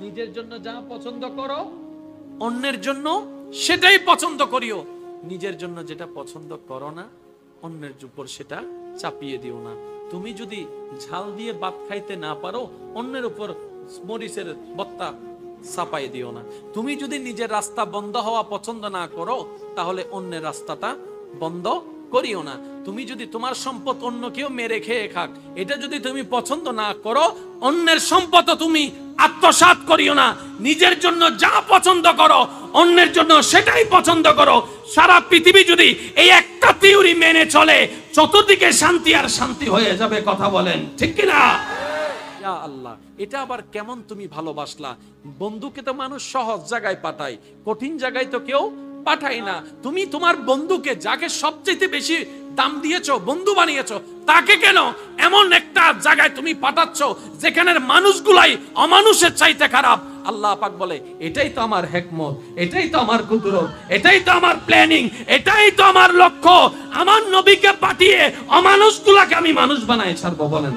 নিজের জন্য যা পছন্দ করো অন্যের জন্য সেটাই পছন্দ করিও, নিজের জন্য যেটা পছন্দ করো না অন্যের উপর সেটা চাপিয়ে দিও না। তুমি যদি ঝাল দিয়ে ভাত খাইতে না পারো অন্যের উপর মরিচের বত্তা চাপাই দিও না। তুমি যদি নিজের রাস্তা বন্ধ হওয়া পছন্দ না করো তাহলে অন্যের রাস্তাটা বন্ধ করিও না। তুমি যদি তোমার সম্পদ অন্য কেউ মেরে খেয়ে খাক এটা যদি তুমি পছন্দ না করো অন্যের সম্পদ তুমি আত্মসাৎ করিও না। নিজের জন্য যা পছন্দ করো অন্যের জন্য সেটাই পছন্দ করো। সারা পৃথিবী যদি এই একটা থিওরি মেনে চলে চতুর্দিকে শান্তি আর শান্তি হয়ে যাবে। কথা বলেন ঠিক কিনা? ইয়া আল্লাহ, এটা আবার কেমন তুমি ভালোবাসলা? বন্ধুকে তো মানুষ সহজ জায়গায় পাঠায়, কঠিন জায়গায় তো কেউ পাঠায় না। তুমি তোমার বন্ধুকে যাকে সবচেয়ে বেশি দাম দিয়েছো, বন্ধু বানিয়েছো, তাকে কেন এমন একটা জায়গায় তুমি পাঠাচ্ছ যেখানের মানুষগুলাই অমানুষের চাইতে খারাপ? আল্লাহ পাক বলে এটাই তো আমার হিকমত, এটাই তো আমার কুদরত, এটাই তো আমার প্ল্যানিং, এটাই তো আমার লক্ষ্য। আমার নবীকে পাঠিয়ে অমানুষগুলাকে আমি মানুষ বানাই ছাড়বো। বলেন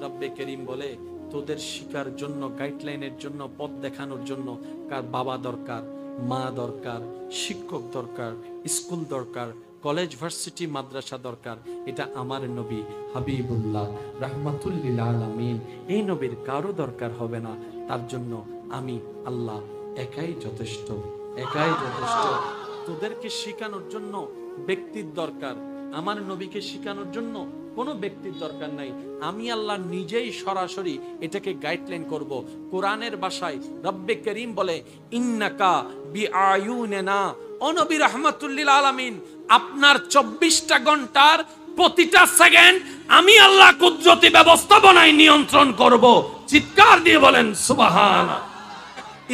রব্বে করিম বলে তোদের শিকার জন্য, গাইডলাইনের জন্য, পথ দেখানোর জন্য কার বাবা দরকার, মা দরকার, শিক্ষক দরকার, স্কুল দরকার, কলেজ, ভার্সিটি, মাদ্রাসা দরকার। এটা আমার নবী হাবিবুল্লাহ রাহমাতুল লিল আলামিন, এই নবীর কারো দরকার হবে না। তার জন্য আমি আল্লাহ একাই যথেষ্ট, একাই যথেষ্ট। তোদেরকে শেখানোর জন্য ব্যক্তির দরকার, আমার নবীকে শেখানোর জন্য কোনো ব্যক্তির দরকার নাই। আমি আল্লাহ নিজেই সরাসরি এটাকে গাইডলাইন করব। কোরআনের ভাষায় রব্বে করিম বলে ইন্নাকা বিআয়ুনিনা, ও নবী রাহমাতুল লিল আলামিন, আপনার 24টা ঘন্টার প্রতিটা সেকেন্ড আমি আল্লাহ কুদরতি ব্যবস্থাপনায় নিয়ন্ত্রণ করব। চিৎকার দিয়ে বলেন সুবহানাল্লাহ।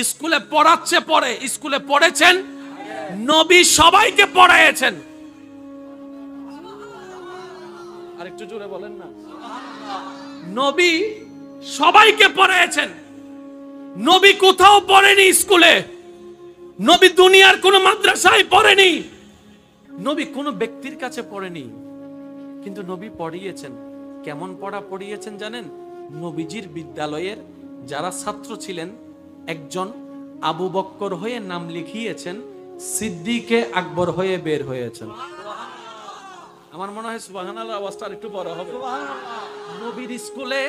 স্কুলে পড়াচ্ছে, পড়ে, স্কুলে পড়েছেন, নবী সবাইকে পড়াইছেন। আরেকটু জোরে বলেন না। নবী সবাইকে পড়াইছেন। নবী কোথাও পড়েনি স্কুলে, নবী দুনিয়ার কোন মাদ্রাসায় পড়েনি, নবী কোন ব্যক্তির কাছে পড়েনি, কিন্তু নবী পড়িয়েছেন। কেমন পড়া পড়িয়েছেন জানেন? নবীজির বিদ্যালয়ের যারা ছাত্র ছিলেন একজন আবু বক্কর হয়ে নাম লিখিয়েছেন, সিদ্দিকে আকবর হয়ে বের হয়েছেন। আমার মনে হয় সুবহানাল্লাহ আওয়াজটা একটু বড় হবে। নবীর স্কুলে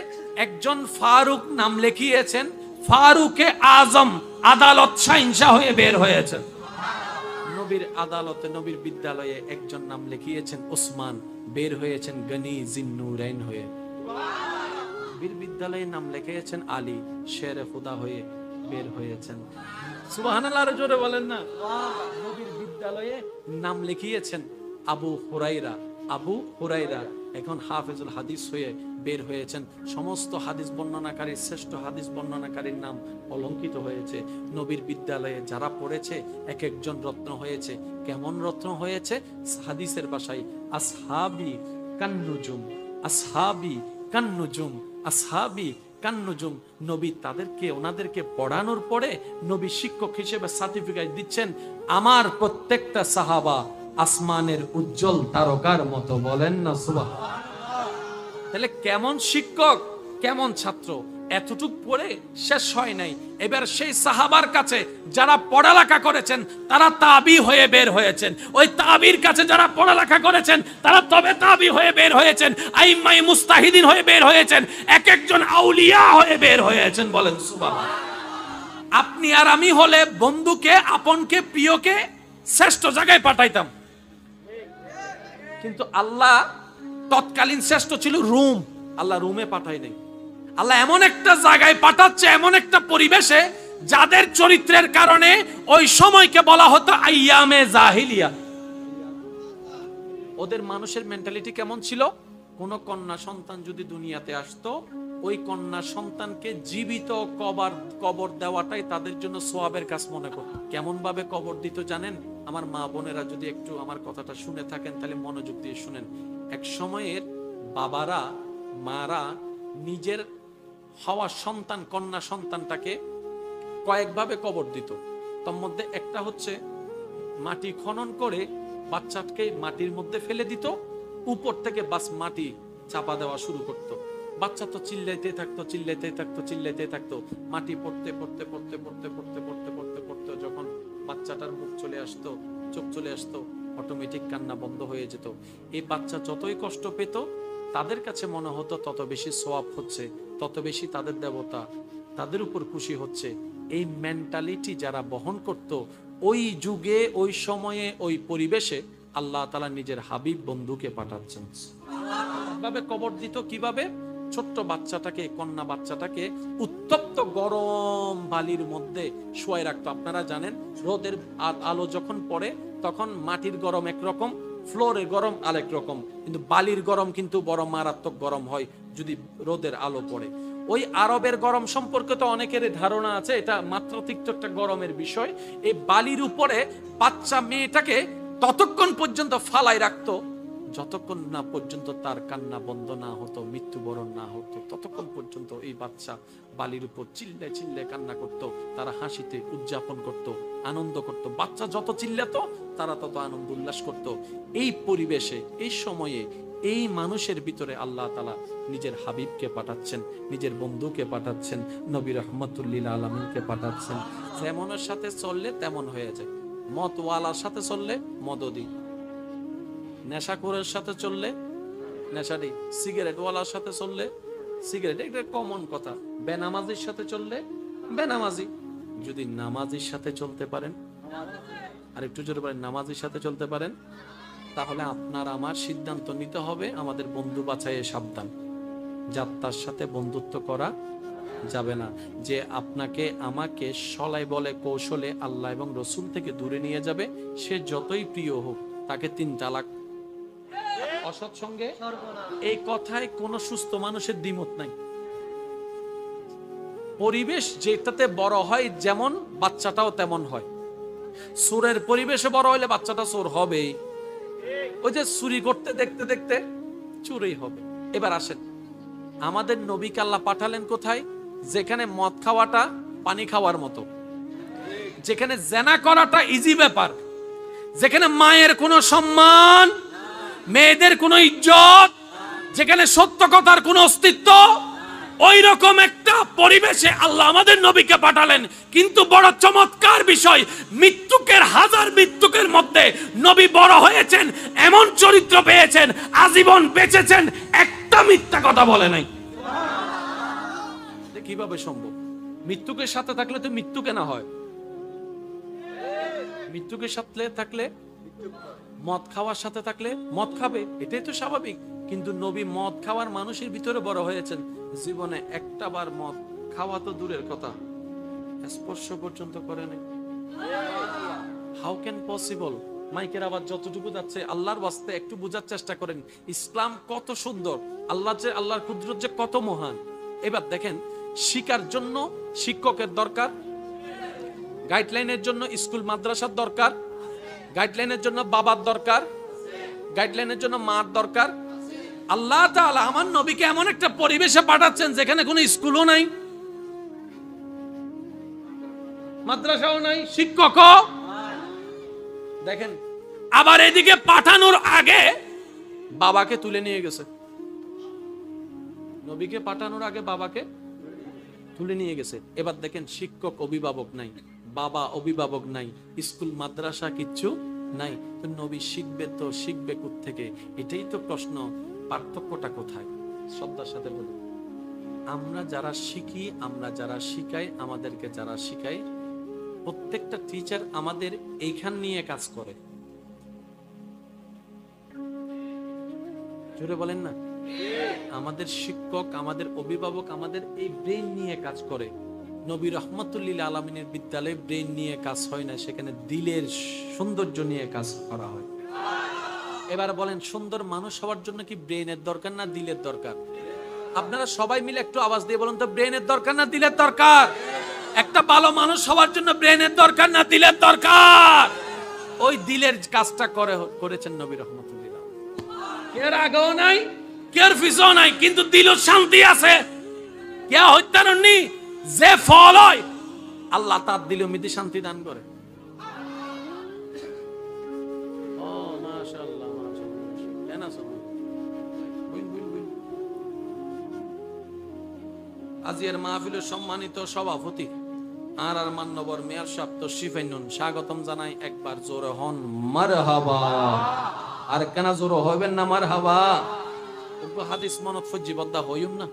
একজন ফারুক নাম লিখিয়েছেন, ফারুকে আজম আদালত শাহিনশাহ হয়ে বের হয়েছেন। নবীর আদালতে, নবীর বিদ্যালয়ে একজন নাম লিখিয়েছেন ওসমান, বের হয়েছেন গনি জিন্নুরাইন হয়ে। নবীর বিদ্যালয়ে নাম লিখিয়েছেন আলী, শেরে খুদা হয়ে বের হয়েছেন। সুবহানাল্লাহ আরো জোরে বলেন না। নবীর বিদ্যালয়ে নাম লিখিয়েছেন আবু হুরাইরা, আবু হুরাইরা এখন হাফেজুল হাদিস হয়ে বের হয়েছেন। সমস্ত হাদিস বর্ণনাকারীর শ্রেষ্ঠ হাদিস বর্ণনাকারীর নাম অলঙ্কিত হয়েছে। নবীর বিদ্যালয়ে যারা পড়েছে এক একজন রত্ন হয়েছে। কেমন রত্ন হয়েছে? হাদিসের ভাষায় আসহাবি কান্নুজুম, আসহাবি কান্নুজুম, আসহাবি কান্নুজুম। নবী তাদেরকে, ওনাদেরকে পড়ানোর পরে নবী শিক্ষক হিসেবে সার্টিফিকেট দিচ্ছেন, আমার প্রত্যেকটা সাহাবা আসমানের উজ্জ্বল তারকার মতো। বলেন না সুবহানাল্লাহ। তাহলে কেমন শিক্ষক, কেমন ছাত্র? এতটুক পড়ে শেষ হয় নাই। এবার সেই সাহাবার কাছে যারা পড়ালেখা করেছেন তারা তাবি হয়ে বের হয়েছেন। ওই তাবির কাছে যারা পড়ালেখা করেছেন তারা তবে তাবি হয়ে বের হয়েছেন, আইম্মায়ে মুস্তাহিদিন হয়ে বের হয়েছেন, এক একজন আউলিয়া হয়ে বের হয়েছেন। বলেন সুবহানাল্লাহ। আপনি আর আমি হলে বন্ধুকে, আপনকে, প্রিয়কে শ্রেষ্ঠ জায়গায় পাঠাইতাম, কিন্তু আল্লাহ তৎকালীন শ্রেষ্ঠ ছিল রুম। আল্লাহ রুমে পাঠায় নাই। আল্লাহ এমন একটা জায়গায় পাঠাচ্ছে, এমন একটা পরিবেশে যাদের চরিত্রের কারণে ওই সময়কে বলা হতো আইয়ামে জাহিলিয়া। ওদের মানুষের মেন্টালিটি কেমন ছিল? কোন কন্যা সন্তান যদি দুনিয়াতে আসতো, ওই কন্যা সন্তানকে জীবিত কবর দেওয়াটাই তাদের জন্য সওয়াবের কাজ মনে করত। কেমন ভাবে কবর দিত জানেন? আমার মা বোনেরা যদি একটু আমার কথাটা শুনে থাকেন তাহলে মনোযোগ দিয়ে শুনেন। এক সময়ের বাবারা, মারা নিজের হওয়া সন্তান, কন্যা সন্তানটাকে কয়েকভাবে কবর দিত। তার মধ্যে একটা হচ্ছে মাটি খনন করে বাচ্চাটাকে মাটির মধ্যে ফেলে দিত, উপর থেকে বাস মাটি চাপা দেওয়া শুরু করত। বাচ্চা তো চিল্লাইতে থাকতো, চিল্লাইতে থাকতো, চিল্লাইতে থাকতো। মাটি পড়তে পড়তে পড়তে পড়তে পড়তে পড়তে পড়তে পড়তে যখন বাচ্চাটার মুখ চলে আসতো, চোখ চলে আসতো, অটোমেটিক কান্না বন্ধ হয়ে যেত। এই বাচ্চা যতই কষ্ট পেত, তাদের কাছে মনে হতো তত বেশি সওয়াব হচ্ছে, তত বেশি তাদের দেবতা তাদের উপর খুশি হচ্ছে। এই মেন্টালিটি যারা বহন করত, ওই যুগে, ওই সময়ে, ওই পরিবেশে আল্লাহ তাআলা নিজের হাবিব বন্ধুকে পাঠাচ্ছেন। ভাবে কবর দিত কিভাবে? ছোট্ট বাচ্চাটাকে, কন্যা বাচ্চাটাকে উত্তপ্ত গরম বালির মধ্যে শুয়াই রাখতো। আপনারা জানেন, রোদের আলো যখন পড়ে তখন মাটির গরম একরকম, ফ্লোরের গরম আরেক রকম, কিন্তু বালির গরম কিন্তু বড় মারাত্মক গরম হয় যদি রোদের আলো পড়ে। ওই আরবের গরম সম্পর্কে তো অনেকের ধারণা আছে, এটা মাত্রাতিরিক্ত একটা গরমের বিষয়। এই বালির উপরে বাচ্চা মেয়েটাকে ততক্ষণ পর্যন্ত ফালাই রাখতো যতক্ষণ না পর্যন্ত তার কান্না বন্ধ না হতো, মৃত্যুবরণ না হতো, ততক্ষণ পর্যন্ত এই বাচ্চা বালির উপর চিল্লে চিল্লে কান্না করত। তারা হাসিতে উদযাপন করত, আনন্দ করত। বাচ্চা যত চিল্লাতো তারা তত আনন্দ উল্লাস করত। এই পরিবেশে, এই সময়ে, এই মানুষের ভিতরে আল্লাহ তাআলা নিজের হাবিবকে পাঠাচ্ছেন, নিজের বন্ধুকে পাঠাচ্ছেন, নবী রাহমাতুল লিল আলামিনকে পাঠাচ্ছেন। যেমনের সাথে চললে তেমন হয়ে যায়। মদওয়ালার সাথে চললে মদদি, নেশাখোরের সাথে চললে নেশাদি, সিগারেট ওয়ালার সাথে চললে সিগারেট, এটা কমন কথা। বেনামাজির সাথে চললে বেনামাজি। যদি নামাজির সাথে চলতে পারেন, আর একটু জোরে বলেন, নামাজির সাথে চলতে পারেন, তাহলে আপনার আমার সিদ্ধান্ত নিতে হবে, আমাদের বন্ধু বাছাইয়ে সাবধান। যাত্রার সাথে বন্ধুত্ব করা যাবে না, যে আপনাকে আমাকে সলাই বলে কৌশলে আল্লাহ এবং রসুল থেকে দূরে নিয়ে যাবে। সে যতই প্রিয় হোক, তাকে 3 তালাক। অসৎ সঙ্গে, এই কথায় কোনো সুস্থ মানুষের দ্বিমত নাই। পরিবেশ যেটাতে বড় হয়, যেমন বাচ্চাটাও তেমন হয়। সুরের পরিবেশে বড় হইলে বাচ্চাটা চোর হবেই। ওই যে চুরি করতে দেখতে দেখতে চুরি হবে। এবার আসেন, আমাদের নবীকে আল্লাহ পাঠালেন কোথায়? যেখানে মদ খাওয়াটা পানি খাওয়ার মতো, যেখানে জেনা করাটা ইজি ব্যাপার, যেখানে মায়ের কোনো সম্মান, মেয়েদের কোনো ইজ্জত, যেখানে সত্য কথার কোনো অস্তিত্ব, ওই রকম একটা পরিবেশে আল্লাহ আমাদের নবীকে পাঠালেন। কিন্তু বড় চমৎকার বিষয়, মৃত্যুকের হাজার মৃত্যুকের মধ্যে নবী বড় হয়েছেন, এমন চরিত্র পেয়েছেন, আজীবন বেঁচেছেন, একটা মিথ্যা কথা বলে নাই। কিভাবে সম্ভব? মৃত্যুকে সাথে থাকলে তো মৃত্যু কেনা হয়, মৃত্যুকে সাথে থাকলে, মদ খাওয়ার সাথে থাকলে মদ খাবে, এটাই তো স্বাভাবিক। কিন্তু নবী মদ খাওয়ার মানুষের ভিতরে বড় হয়েছেন, জীবনে একটা বার মদ খাওয়া তো দূরের কথা, স্পর্শ পর্যন্ত করে নাই। How can possible? মাইকের আওয়াজ যতটুকু যাচ্ছে, আল্লাহর ওয়াস্তে একটু বোঝার চেষ্টা করেন, ইসলাম কত সুন্দর, আল্লাহর কুদরত যে কত মহান। এবার দেখেন, শিক্ষার জন্য শিক্ষকের দরকার, গাইডলাইনের জন্য স্কুল মাদ্রাসার দরকার, গাইডলাইনের জন্য বাবার দরকার, গাইডলাইনের জন্য মার দরকার। আল্লাহ তাআলা আমার নবীকে এমন একটা পরিবেশে পাঠাচ্ছেন যেখানে কোনো স্কুলও নাই, মাদ্রাসাও নাই, শিক্ষকও। দেখেন, আবার এদিকে পাঠানোর আগে বাবাকে তুলে নিয়ে গেছে। নবীকে পাঠানোর আগে বাবাকে তুলে নিয়ে গেছে। এবার দেখেন, শিক্ষক অভিভাবক নাই, বাবা অভিভাবক নাই, স্কুল মাদ্রাসা কিচ্ছু নাই, তো নবী শিখবে কোত্থেকে? এটাই তো প্রশ্ন। পার্থক্যটা কোথায়? শ্রদ্ধার সাথে বলি, আমরা যারা শিখি, আমরা যারা শিখাই, আমাদেরকে যারা শিখাই, প্রত্যেকটা টিচার আমাদের এইখান নিয়ে কাজ করে। জোরে বলেন না? আমাদের শিক্ষক, আমাদের অভিভাবক আমাদের এই ব্রেন নিয়ে কাজ করে। নবী রাহমাতুল লিল আলামিনের বিদ্যালয়ে ব্রেন নিয়ে কাজ হয় না, সেখানে দিলের সৌন্দর্য নিয়ে কাজ করা হয়। এবার বলেন, সুন্দর মানুষ হওয়ার জন্য কি ব্রেনের দরকার না দিলের দরকার? আপনারা সবাই মিলে একটু আওয়াজ দিয়ে বলুন তো, ব্রেনের দরকার না দিলের দরকার? একটা ভালো মানুষ হওয়ার জন্য ব্রেনের দরকার না দিলের দরকার? ওই দিলের কাজটা করেছেন নবী রাহমাতুল লিল আলামিন। কেয়ার আগেও নাই, কেয়ার পিছও নাই, কিন্তু দিলও শান্তি আছে। কে হত্যারণী যে ফল হয়, আল্লাহ তার দিলেও মিদি শান্তি দান করে। আজিয়ার মাহফিলের সম্মানিত সভাপতি আর মান্যবর মেয়র সাহেব তশরিফাইনুন স্বাগতম জানাই। একবার জোরে হন মারহাবা। আর কেন জোরে হইবেন না মারহাবা? ওগো হাদিস মনত ফজিবদ্দা হইম না।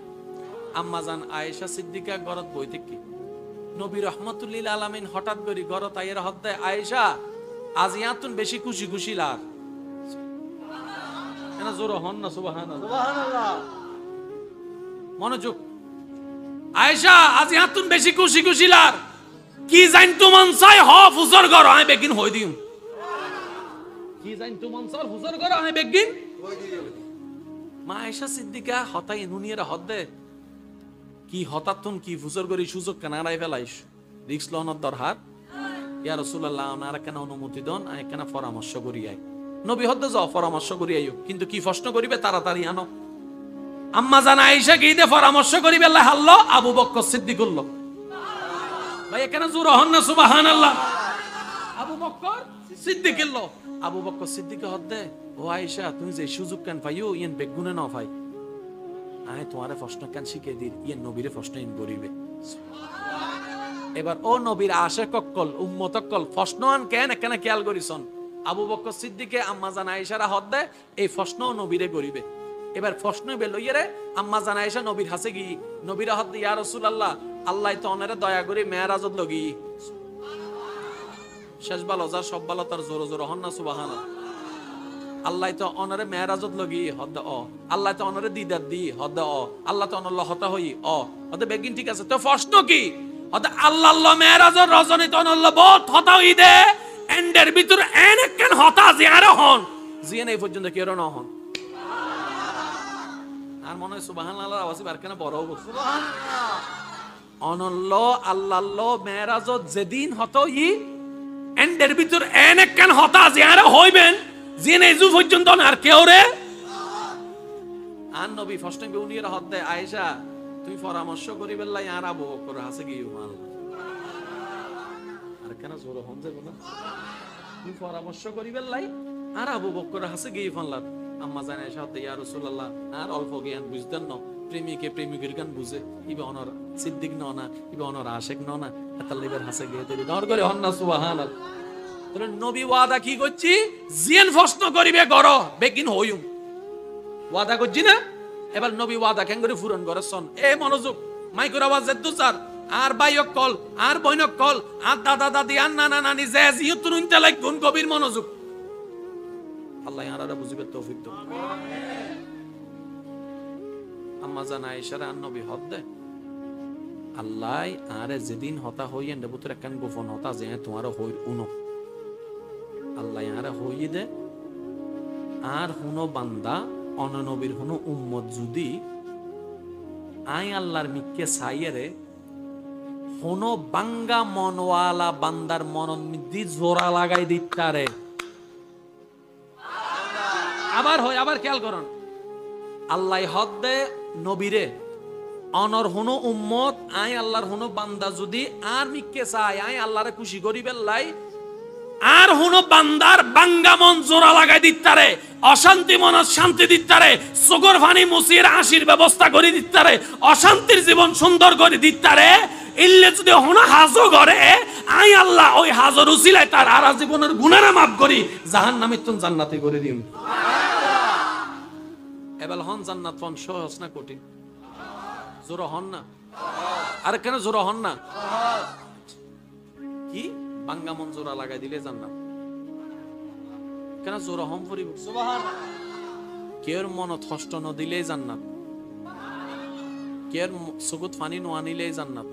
আম্মা জান আয়েশা সিদ্দিকা গরত বইতে কি নবী রহমাতুল্লিল আলামিন হঠাৎ করে গরত আইয়ের হদ্দে আয়েশা আজ ইয়াতুন বেশি খুশি খুশি লার। কেন জোরে হন না সুবহানাল্লাহ সুবহানাল্লাহ। মনোযোগ। আয়েশা আজ ইয়াতুন বেশি খুশি খুশি লার কি জান তুমন চাই হ ফুজর গর আই বেগিন হই দিম। কি জান তুমন চাই ফুজর গর আই বেগিন হই দিম। মা আয়েশা সিদ্দিকা হতাই নুনিয়ারা হদ্দে কি হঠাৎ কি ফুজর গরি সুযোগ কেন আড়াই ফেলাইস রিক্স লওয়ার দরকার। ইয়া রাসূলুল্লাহ আপনারা কেন অনুমতি দেন আই কেন পরামর্শ করি আই। নবী হদ্দে যাও পরামর্শ করি আইও, কিন্তু কি প্রশ্ন করিবে তাড়াতাড়ি আনো। আম্মা জান আয়েশা কি দে পরামর্শ করিবে আল্লাহ হাল্লো আবু বকর সিদ্দিকুল্লাহ। ভাই এখানে জোরে হন না সুবহানাল্লাহ। আবু বকর সিদ্দিকুল্লাহ। আবু বকর সিদ্দিক হদ্দে ও আয়েশা তুমি যে সুযোগ কেন পাইও ইয়েন বেগুনে না পাই আয় তোমারে প্রশ্ন কেন শিখে দিই ইয়েন নবীরে প্রশ্ন ইন করিবে। এবার ও নবীর আশে কক্কল উম্মত কল প্রশ্ন আন কেন এখানে খেয়াল করিছন। আবু বকর সিদ্দিকে আম্মা জান আয়েশারা হদ্দে এই প্রশ্ন নবীরে করিবে। এবার প্রশ্ন বেল ইয়ে আম্মা জান আয়েশা নবীর হাসে গি নবীরা হদ্দে ইয়া রাসূলুল্লাহ আল্লাহ তো অনেরে দয়া করে মেরাজত লগি শেষ ভালো যা সব ভালো তার জোরে জোরে হন না সুবহানাল্লাহ। আল্লাহ তো অনরে মেরাজত লগি হদ্দে অ আল্লাহ তো অনরে দিদার দি হদ্দে অ আল্লাহ তো অনল্লাহ হতা হই অ হদ্দে বেগিন ঠিক আছে তো প্রশ্ন কি হদ্দে আল্লাহ আল্লাহ মেরাজত রজনী তো অনল্লাহ বহুত হতা হই দে এন্ডের ভিতর এনে কেন হতা জিয়ারে হন জিয়ে এই পর্যন্ত কেউ না হন। আর মনে হয় সুবহানাল্লাহর আওয়াজ বার কেন বড় হবে সুবহানাল্লাহ। অনল্লাহ আল্লাহ মেরাজত যেদিন হতো ই এন্ডের ভিতর এনে কেন হতা জিয়ারে হইবেন জিনে জু পর্যন্ত আর কেউ রে আর নবী ফার্স্ট টাইম উনিরা হদ্দে আয়েশা তুই পরামর্শ করিবে লাই আর আবু বকর হাসে গিয়ে মাল আর কেন জোরে হন যাবে না তুই পরামর্শ করিবে লাই আর আবু বকর হাসে গিয়ে ফানলাম। আম্মা জান আয়েশা হদ্দে ইয়া রাসূলুল্লাহ আর অল্প জ্ঞান বুঝতেন না প্রেমিকে প্রেমিকের গান বুঝে ইবে অনর সিদ্দিক ন না ইবে অনর আশিক ন না এত লিবার হাসে গিয়ে দেরি দর করে হন না সুবহানাল্লাহ। নবী ওয়াদা কি করছি জিয়ান প্রশ্ন করিবে গর বেগিন হইম ওয়াদা করছি না। এবার নবী ওয়াদা কেন করে পূরণ করে সন এ মনোযোগ মাইক্রোর আওয়াজ যেত স্যার আর বাইক কল আর বইনক কল আর দাদা দাদি আর নানা নানি যে জিয়তুন ইনতালাক গুণ কবির মনোযোগ আল্লাহ ইয়ারারা বুঝিবে তৌফিক দাও। আম্মা জান আয়েশা আর নবী হদ্দে আল্লাহ আরে যেদিন হতা হইয়েন দেবুতর একখান গোপন হতা যে তোমার হই উনো আল্লাহ ইয়ারা হইয়ে দে আর হুনো বান্দা অননবীর হুনো উম্মত যদি আই আল্লাহর মিক্কে সাইয়েরে হুনো বাঙ্গা মনওয়ালা বান্দার মনন মিদ্দি জোড়া লাগাই দিতারে। আবার হয় আবার খেয়াল করুন আল্লাহ হদ্দে নবীরে অনর হুনো উম্মত আই আল্লাহর হুনো বান্দা যদি আর মিক্কে চাই আই আল্লাহরে খুশি করিবেন লাই আর হুনো বান্দার বাঙ্গা মন জোড়া লাগাই দিতারে অশান্তি মন শান্তি দিতারে সুগর ফানি মুসির হাসির ব্যবস্থা করে দিতারে অশান্তির জীবন সুন্দর করে দিতারে ইল্লে যদি হুনো হাজো করে আই আল্লাহ ওই হাজর উসিলায় তার আর জীবনের গুনাহ মাফ করি জাহান্নামে তুন জান্নাতে করে দিম সুবহানাল্লাহ। এবার হন জান্নাত পন সহজ না কঠিন জোরে হন না আর কেন জোরে হন না কি বাঙ্গা মন জোড়া লাগাই দিলে জান্নাত কেন জোড়া হম পড়িব সুবহানাল্লাহ। কের মনত কষ্ট ন দিলে জান্নাত কের সুকুত ফানি ন আনিলে জান্নাত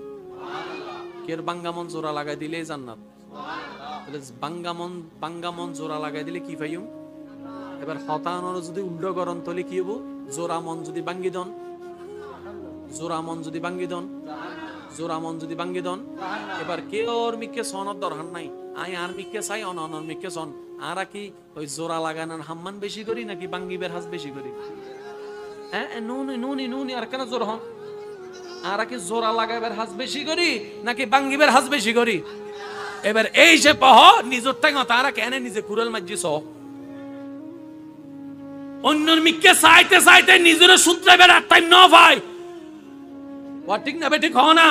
কের বাঙ্গা মন জোড়া লাগাই দিলে জান্নাত বাঙ্গা মন জোড়া লাগাই দিলে কি পাইম। এবার হতানোর যদি উল্টো গরম তলে কি হবো জোড়া মন যদি বাঙ্গি দন জোড়া মন যদি বাঙ্গি দন জোড়া মন যদি বাঙ্গি দন এবার কেউর মিকে সনদ দরকার নাই আই আর মিকে চাই অনর মিকে সন আর কি ওই জোড়া লাগানোর হাম্মান বেশি করি নাকি বাঙ্গিবের হাজ বেশি করি হ্যাঁ নুনি নুনি আর কেন জোর হন আর কি জোড়া লাগাইবার হাজ বেশি করি নাকি বাঙ্গিবের হাজ বেশি করি। এবার এই যে পহ নিজের টাঙ্গা তারা কেন নিজে কুড়াল মাঝি সহ অন্যর মিকে চাইতে চাইতে নিজের সূত্রে বেড়ার টাইম ন ভাই ও ঠিক না বেঠিক হ না?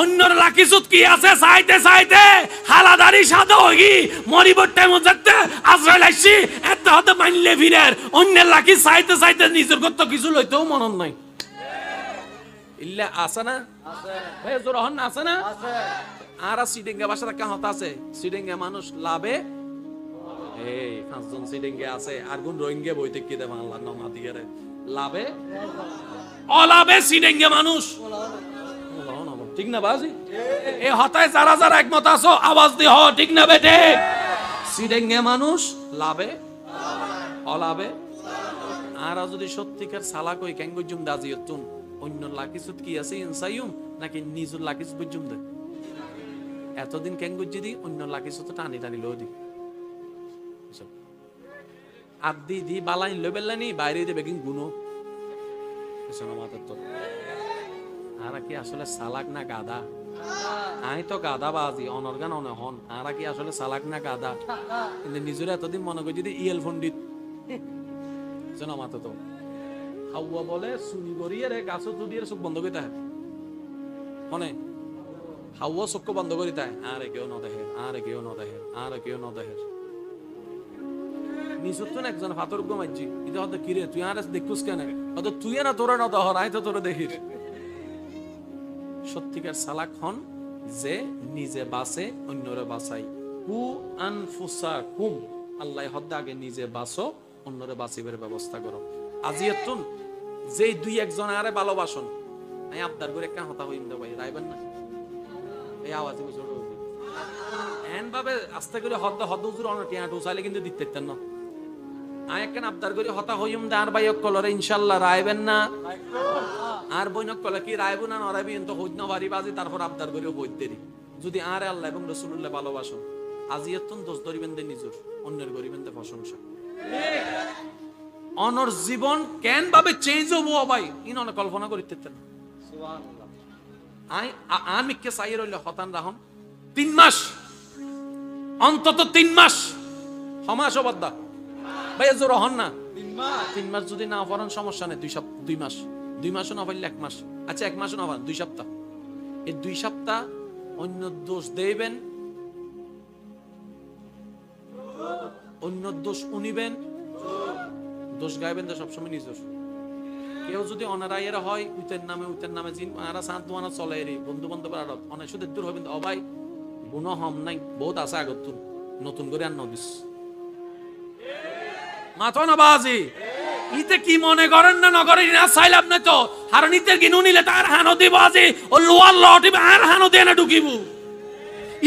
অন্যর লাকিসুত কি আছে চাইতে চাইতে হালাদারি সাদা হই মরিবর টাইম যাতে আশ্রয় লাইছি এত হতে মানলে ফিরের অন্যের লাকি চাইতে চাইতে নিজের কত কিছু লইতেও মনন নাই। ইল্লা আছে না? ভাই জোর হন আছে না? আর সিডিঙ্গা বাসা রাখা হতা আছে সিডিঙ্গা মানুষ লাভে এই পাঁচজন সিডিঙ্গা আছে আর গুণ রোহিঙ্গা বইতে কি দেব আল্লাহ নাম আদিয়ারে লাভে অলাভে সিডিঙ্গা মানুষ ঠিক না বাজি? এই হতায় যারা যারা একমত আছো আওয়াজ দি হ ঠিক না বেটে? সিডিঙ্গা মানুষ লাভে অলাভে। আর যদি সত্যিকার সালাক ওই ক্যাঙ্গুজুম দাজিয়তুন অন্য লাকিসুত কি আছে ইনসাইয়ুম নাকি নিজুর লাকিসুত বুজুম দে এতদিন ক্যাঙ্গুজি দি অন্য লাকিসুত টানি টানি লো দি আদি দি বালাইন লবেলানি বাইরে দে বেগিন গুনো শোনা মাত্র তো। আর কি আসলে সালাক না গাদা? আই তো গাদা বাজি অনর্গান অনহন। আর কি আসলে সালাক না গাদা? কিন্তু নিজের এতদিন মনে করি যদি ইয়েল পণ্ডিত শোনা মাত্র তো। হাওয়া বলে চুরি করিয়ে রে গাছ তুলিয়ে চোখ বন্ধ করিতে হয় মনে হাওয়া চোখ বন্ধ করিতে হয় আরে কেউ ন দেখে আরে কেউ ন দেখে আরে কেউ ন দেখে নিজত তো একজন ফাতর মারছি কিন্তু হয়তো কিরে তুই আর দেখুস কেন হয়তো তুই না তোরা ন দহর আয় তো তোরা দেখিস। সত্যিকার সালাক হন যে নিজে বাঁচে অন্যরে বাঁচাই। কু আনফুসাকুম আল্লাহ হদ্দা আগে নিজে বাঁচো অন্যরে বাঁচিবার ব্যবস্থা করো। আজিয়াতুন যে দুই একজন আরে ভালোবাসন আমি আবদার করে একটা হতা হইম দে ভাই রাইবেন না এই আওয়াজে বুঝো এন ভাবে আস্তে করে হদ্দা হদ্দ হুজুর অনেক টিয়াটু চাইলে কিন্তু দিতে পারতেন না। আমি একটা আবদার করে হতা হইম দে আর ভাই কলরে ইনশাআল্লাহ রাইবেন না আর বইনক কলে কি রাইবো না নরাইবি তো হইত না বাড়ি বাজি তারপর আবদার করে হইত দেরি যদি আরে আল্লাহ এবং রাসূলুল্লাহ ভালোবাসো আজিয়াতুন দোষ ধরিবেন দে নিজের অন্যের গরিবেন দে প্রশংসা। অনর জীবন কেন ভাবে চেঞ্জ হবো ভাই ইন অনেক কল্পনা করিতে না। আমি কে চাই রইলে হতান রাহম 3 মাস অন্তত 3 মাস সমাস বাদ্দা ভাই জোর হন না 3 মাস যদি না পড়ান সমস্যা নেই 2 মাস 2 মাসও না পারলে 1 মাস আচ্ছা 1 মাসও না পারেন 2 সপ্তাহ এই 2 সপ্তাহ অন্য দোষ দেবেন অন্য দোষ উনিবেন দোষ গাইবেন তো সবসময় নিজের। কেউ যদি অনারাইয়ের হয় উতের নামে জিন আরা সাত দোয়ানা চলে এরি বন্ধু বান্ধব আরত অনেক সুদের দূর হবেন ও ভাই গুণ হম নাই বহুত আছে আগত নতুন করে আর নদিস মাথা না বাজি ইতে কি মনে করেন না নগরের না চাইলাম না তো আর নিতে গিনু নিলে তার হানো দিব আজি ও লোয়ার লটিবে আর হানো দিয়ে না ঢুকিব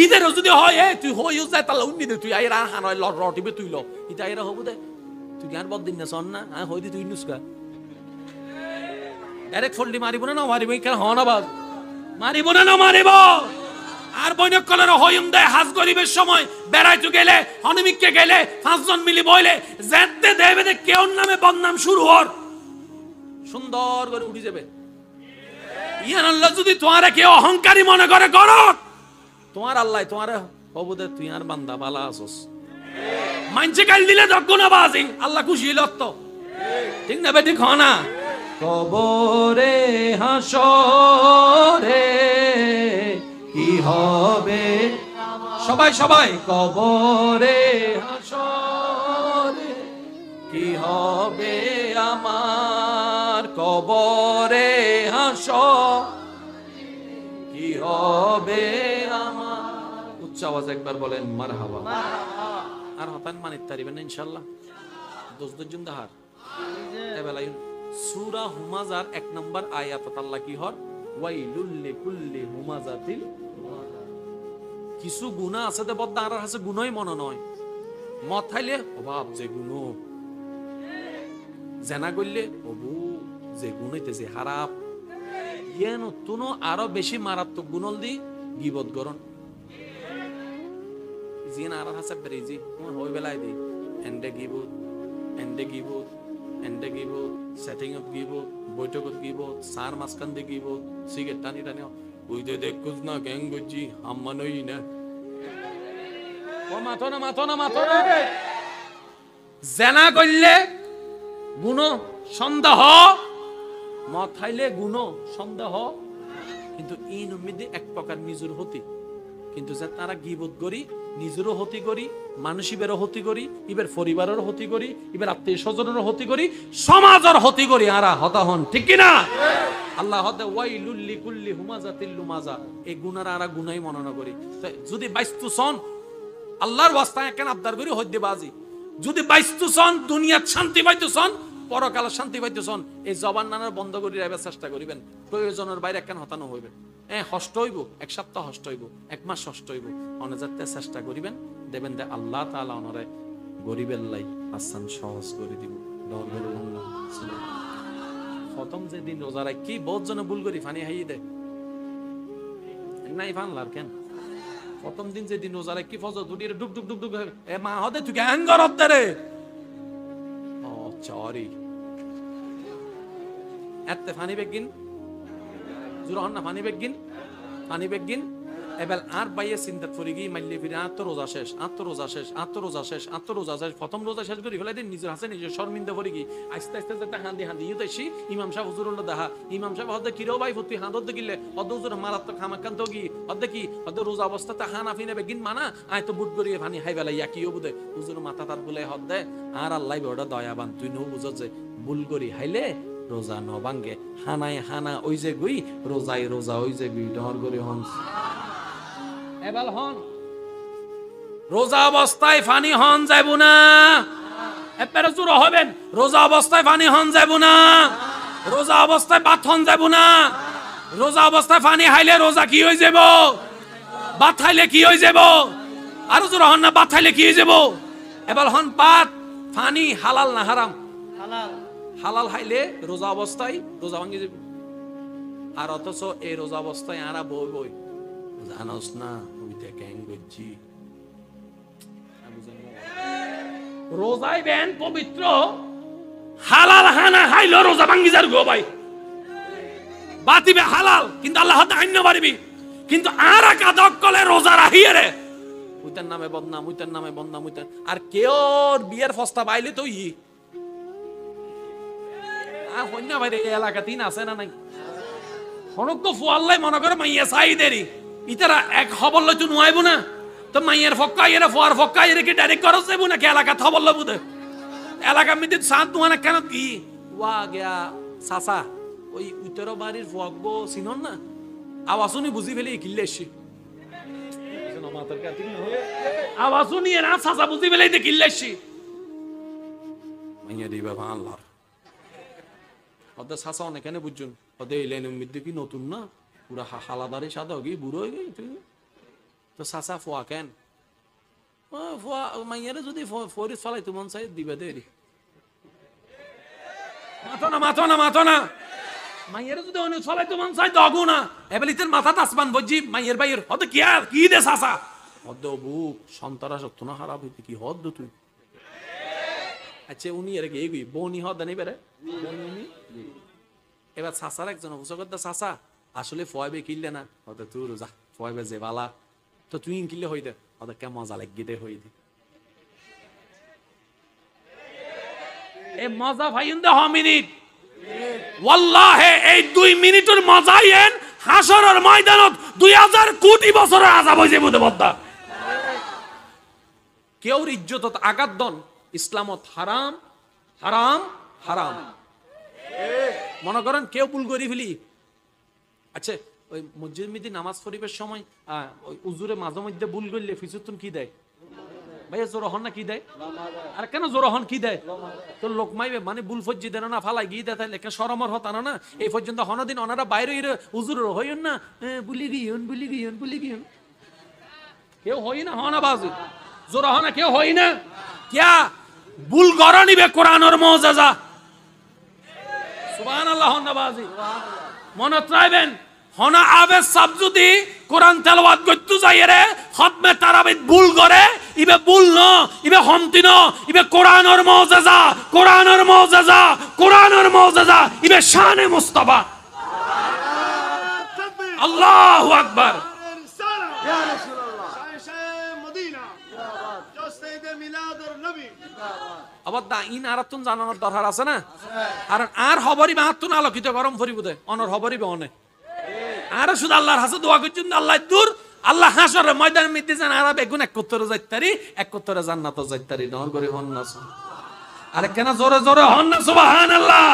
ইদের যদি হয় এ তুই হইও যায় তাহলে উন্নি দে তুই আইরা হানো লটিবে তুই ল ইতা আইরা হবু দে তুই গান বদ দিন না শোন না হ্যাঁ হই দি তুই নুসকা ডাইরেক্ট ফল্ডি মারিব না মারিব কেন হন আবার মারিব না মারিব। আর বৈনক কলের হইম দেয় হাজ গরিবের সময় বেড়াইতে গেলে হনুমিককে গেলে 5 জন মিলি বইলে যেতে দেবে দে কেউ নামে বদনাম শুরু হর সুন্দর করে উঠে যাবে। ইয়ান আল্লাহ যদি তোমারে কেউ অহংকারী মনে করে করো তোমার আল্লাহ তোমারে হবু দে তুই আর বান্দা বালা আসস মানছে গাল দিলে যজ্ঞ না বাজি আল্লাহ খুশি হইল তো ঠিক না বেটি খানা কবরে হাসরে কি হবে সবাই সবাই কবরে হাসরে কি হবে আমার কবরে হাসরে কি হবে আমার উচ্চ আওয়াজ একবার বলেন মারহাবা আর হতান মানিত তারিবেন ইনশাআল্লাহ দোস্ত জিন্দাহার এবেলাই সূরা হুমাজার 1 নম্বর আয়াত আল্লাহ কি হর ওয়াইলুল লিকুল্লি হুমাজাতিল কিছু গুনাহ আছে তে বদ্দা আর আছে গুনাহই মনে নয় মদ খাইলে অভাব যে গুনাহ জানা করলে ওবু যে গুণ হইতেছে খারাপ ইয়েন তুনো আরো বেশি মারাত্মক গুণল দি গীবত করন জিন আর হাসে বেরিজি কোন হই বেলাই দি এন্ডে গীবত সেটিং আপ গীবত বৈঠকত গীবত সার মাসকান দি গীবত সিগারেট টানি টানি ওই দে দেখুস না গ্যাং গজি হাম্মানই না ও মাথো না জানা করলে গুণ সন্দেহ মদ খাইলে গুণ সন্দেহ কিন্তু ইন উম্মিদে এক প্রকার নিজের হতি, কিন্তু যে তারা গিবত করি, নিজেরও হতি করি, মানুষেরও হতি করি, ইবের পরিবারের হতি করি, ইবের আত্মীয় স্বজনেরও হতি করি, সমাজের হতি করি, আরা হতা হন, ঠিক কিনা? আল্লাহ হদে ওয়াইলুল লিকুল্লি হুমাজাতিল লুমাজা, এই গুনার আরা গুনাই মননা করি। যদি বাইস্তু সন আল্লাহর ওয়াস্তায় কেন আবদার করি হদ্দে বাজি, যদি বাইস্তু সন দুনিয়ার শান্তি পাইতু সন, পরকালের শান্তি পাইতু সন, এই জবান নানার বন্ধ করি রাইবার চেষ্টা করিবেন, প্রয়োজনের বাইরে কেন হতানো হইবেন। হষ্ট হইব, এক সপ্তাহ হষ্ট হইব, এক মাস হষ্ট হইব, অনেক চেষ্টা করিবেন, দেবেন দে আল্লাহ তাআলা অনরে গরিবের লাই আসান সহজ করে দিব। প্রথম যে দিন রোজা রাখি বহুত জনে ভুল করি ফানি হাইয়ে দে নাই ফানলার কেন। প্রথম দিন যে দিন রোজা রাখি ফজর দুটিয়ে ডুক ডুক ডুক ডুক, এ মা হদে তুই হ্যাঙ্গর হতে রে, ও চরি এতে ফানি বেগিন জুরহন না, ফানি বেগিন, ফানি বেগিন। এবার আর বাইয়ে চিন্তা করি গিয়ে মাইলে ফিরে রোজা শেষ, রোজা শেষ, রোজা শেষ, রোজা শেষ। প্রথম রোজা শেষ করি ফেলাই দিন নিজের হাসে নিজের শর্মিন্দা করি গিয়ে আস্তে আস্তে যাতে হাঁদি হাঁদি ইউতাইছি ইমাম সাহেব হুজুরুল্লাহ দেখা, ইমাম সাহেব হদ্দে কিরেও ভাই ফুটি হাঁদ হদ্দে গিলে হদ্দে হুজুর মারাত্মক হামাকান্ত গি হদ্দে কি হদ্দে রোজা অবস্থাতে হান আফি নেবে গিন মানা আয় তো বুট করিয়ে ফানি হাই বেলাই ইয়াকিও বুধে হুজুর মাথা তার বলে হদ্দে আর আল্লাহ ওটা দয়াবান, তুই নো বুঝ যে ভুল করি হাইলে রোজা ন ভাঙ্গে, হানায় হানা ওই যে গুই, রোজায় রোজা ওই যে গুই, ডহর করে হন। এবার হন রোজা অবস্থায় ফানি হন যাইব না, এবারে জোর হবেন, রোজা অবস্থায় ফানি হন যাইব না, রোজা অবস্থায় বাত হন যাইব না, রোজা অবস্থায় ফানি হাইলে রোজা কি হয়ে যাব, বাত হাইলে কি হয়ে যাব, আর জোর হন না বাত হাইলে কি হয়ে যাব। এবার হন বাত ফানি হালাল না হারাম? হালাল। হালাল হাইলে রোজা অবস্থায় রোজা ভাঙ্গি যাবে। আর অথচ এই রোজা অবস্থায় আরা বই বই জানোস না ওইটা ক্যাং করছি, রোজায় বেন পবিত্র, হালাল হানা হাইলো রোজা ভাঙ্গি যার গো ভাই, বাতিবে হালাল কিন্তু আল্লাহ হাতে আইন পারবি, কিন্তু আর কাদক কলে রোজা রাহিয়ে রে ওইটার নামে বদনাম, ওইটার নামে বদনাম, ওইটার আর কেউ বিয়ের ফস্তা বাইলে তো ই কন্যা ভাই এই এলাকা তিন আছে না নাই হনক তো ফুয়াল্লাই মনে করে মাইয়া চাই দেরি ইতারা এক খবর লই তুই নুয়াইব না তো মাইয়ের ফক্কা এরা ফুয়ার ফক্কা এরা কি ডাইরেক্ট করস যাইব না কি এলাকা খবর লই বুদে এলাকা মিতে সাত নুয়ানা কেন কি ওয়া গয়া সাসা ওই উত্তর বাড়ির ফুয়াকবো চিনন না আওয়াজুনি বুঝি ফেলে কিল্লেছি আওয়াজুনি এরা সাসা বুঝি ফেলে কিল্লেছি মাইয়া দিবা আল্লাহ ওদের শাসা অনেকখানে বুঝছেন ওদের এই লাইনের মধ্যে কি নতুন না পুরা হালাদারে সাদা হয়ে গিয়ে বুড়ো হয়ে গিয়ে তো শাসা ফোয়া কেন ফোয়া মাইয়ারে যদি ফরিস ফালাইতো মন চাই দিবে দেরি মাথো না মাথো না মাথো না মাইয়ারে যদি অনেক ফালাইতো মন চাই দগো না এবার ইতের মাথা তাসমান বুঝছি মাইয়ের বাইয়ের হতে কি আর কি দে শাসা হদ্দ বুক সন্তারা সত্য না খারাপ হইতে কি হদ্দ তুই আচ্ছা উনি এর কি এগুই বনি হদ্দা নেই বেড়ে এবার চাচার একজন অবসর চাচা আসলে ফয়বে কিনলে না হয়তো তুই যা ফয়বে যে বালা তো তুই কিনলে হইতে হয়তো কে মজা লাগি দে হই দি এ মজা ভাইন দে হ মিনিট ওয়াল্লাহি এই 2 মিনিটের মজাই এন হাসরের ময়দানত 2000 কোটি বছরের আযাব হইছে বুদে বদ্দা কেউর ইজ্জতত আঘাত দন ইসলামত হারাম হারাম হারাম মনে করেন কেউ ভুল করি ফেলি আচ্ছা ওই মসজিদ মিদি নামাজ পড়িবার সময় ওই উজুরে মাঝে মধ্যে ভুল করলে ফিজুতুন কি দেয় ভাইয়া জোরহন না কি দেয় আর কেন জোরহন কি দেয় তো লোক মাইবে মানে ভুল ফজ্জি দেন না ফালাই গিয়ে দেয় তাহলে সরমর হতানো না এই পর্যন্ত হনদিন ওনারা বাইরে উজুর হইন না বুলি গিয়ন বুলি গিয়ন বুলি গিয়ন কেউ হই না হনা বাজু জোরহন না কেউ হই না কিয়া ভুল গড় নিবে কোরআনের মুআজিজা সুবহানাল্লাহ নবাজি মনত রাখবেন হনা আবে সাবজুদি কোরআন তেলাওয়াত করতে যাই রে খতমে তারাবিত ভুল করে ইবে ভুল ন ইবে হমতি ন ইবে কোরআনের মুআজিজা কোরআনের মুআজিজা কোরআনের মুআজিজা ইবে শানে মুস্তাফা আল্লাহু আকবার ইয়া রাসূলুল্লাহ শায়ে মদিনা জোসেদে মিলাদুর নবী অবদা ইন আরাতুন জানানোর দরকার আছে না কারণ আর খবরই মাহাতুন আলোকিত গরম ফরিবুদে অনর খবরই অনে আর শুধু আল্লাহর হাসে দোয়া করছেন আল্লাহ দূর আল্লাহ হাসরের ময়দানে মিতে যান আর বেগুন এক কত্তরে যাইতারি এক কত্তরে জান্নাতে যাইতারি নর করে হন না আরে কেন জোরে জোরে হন না সুবহানাল্লাহ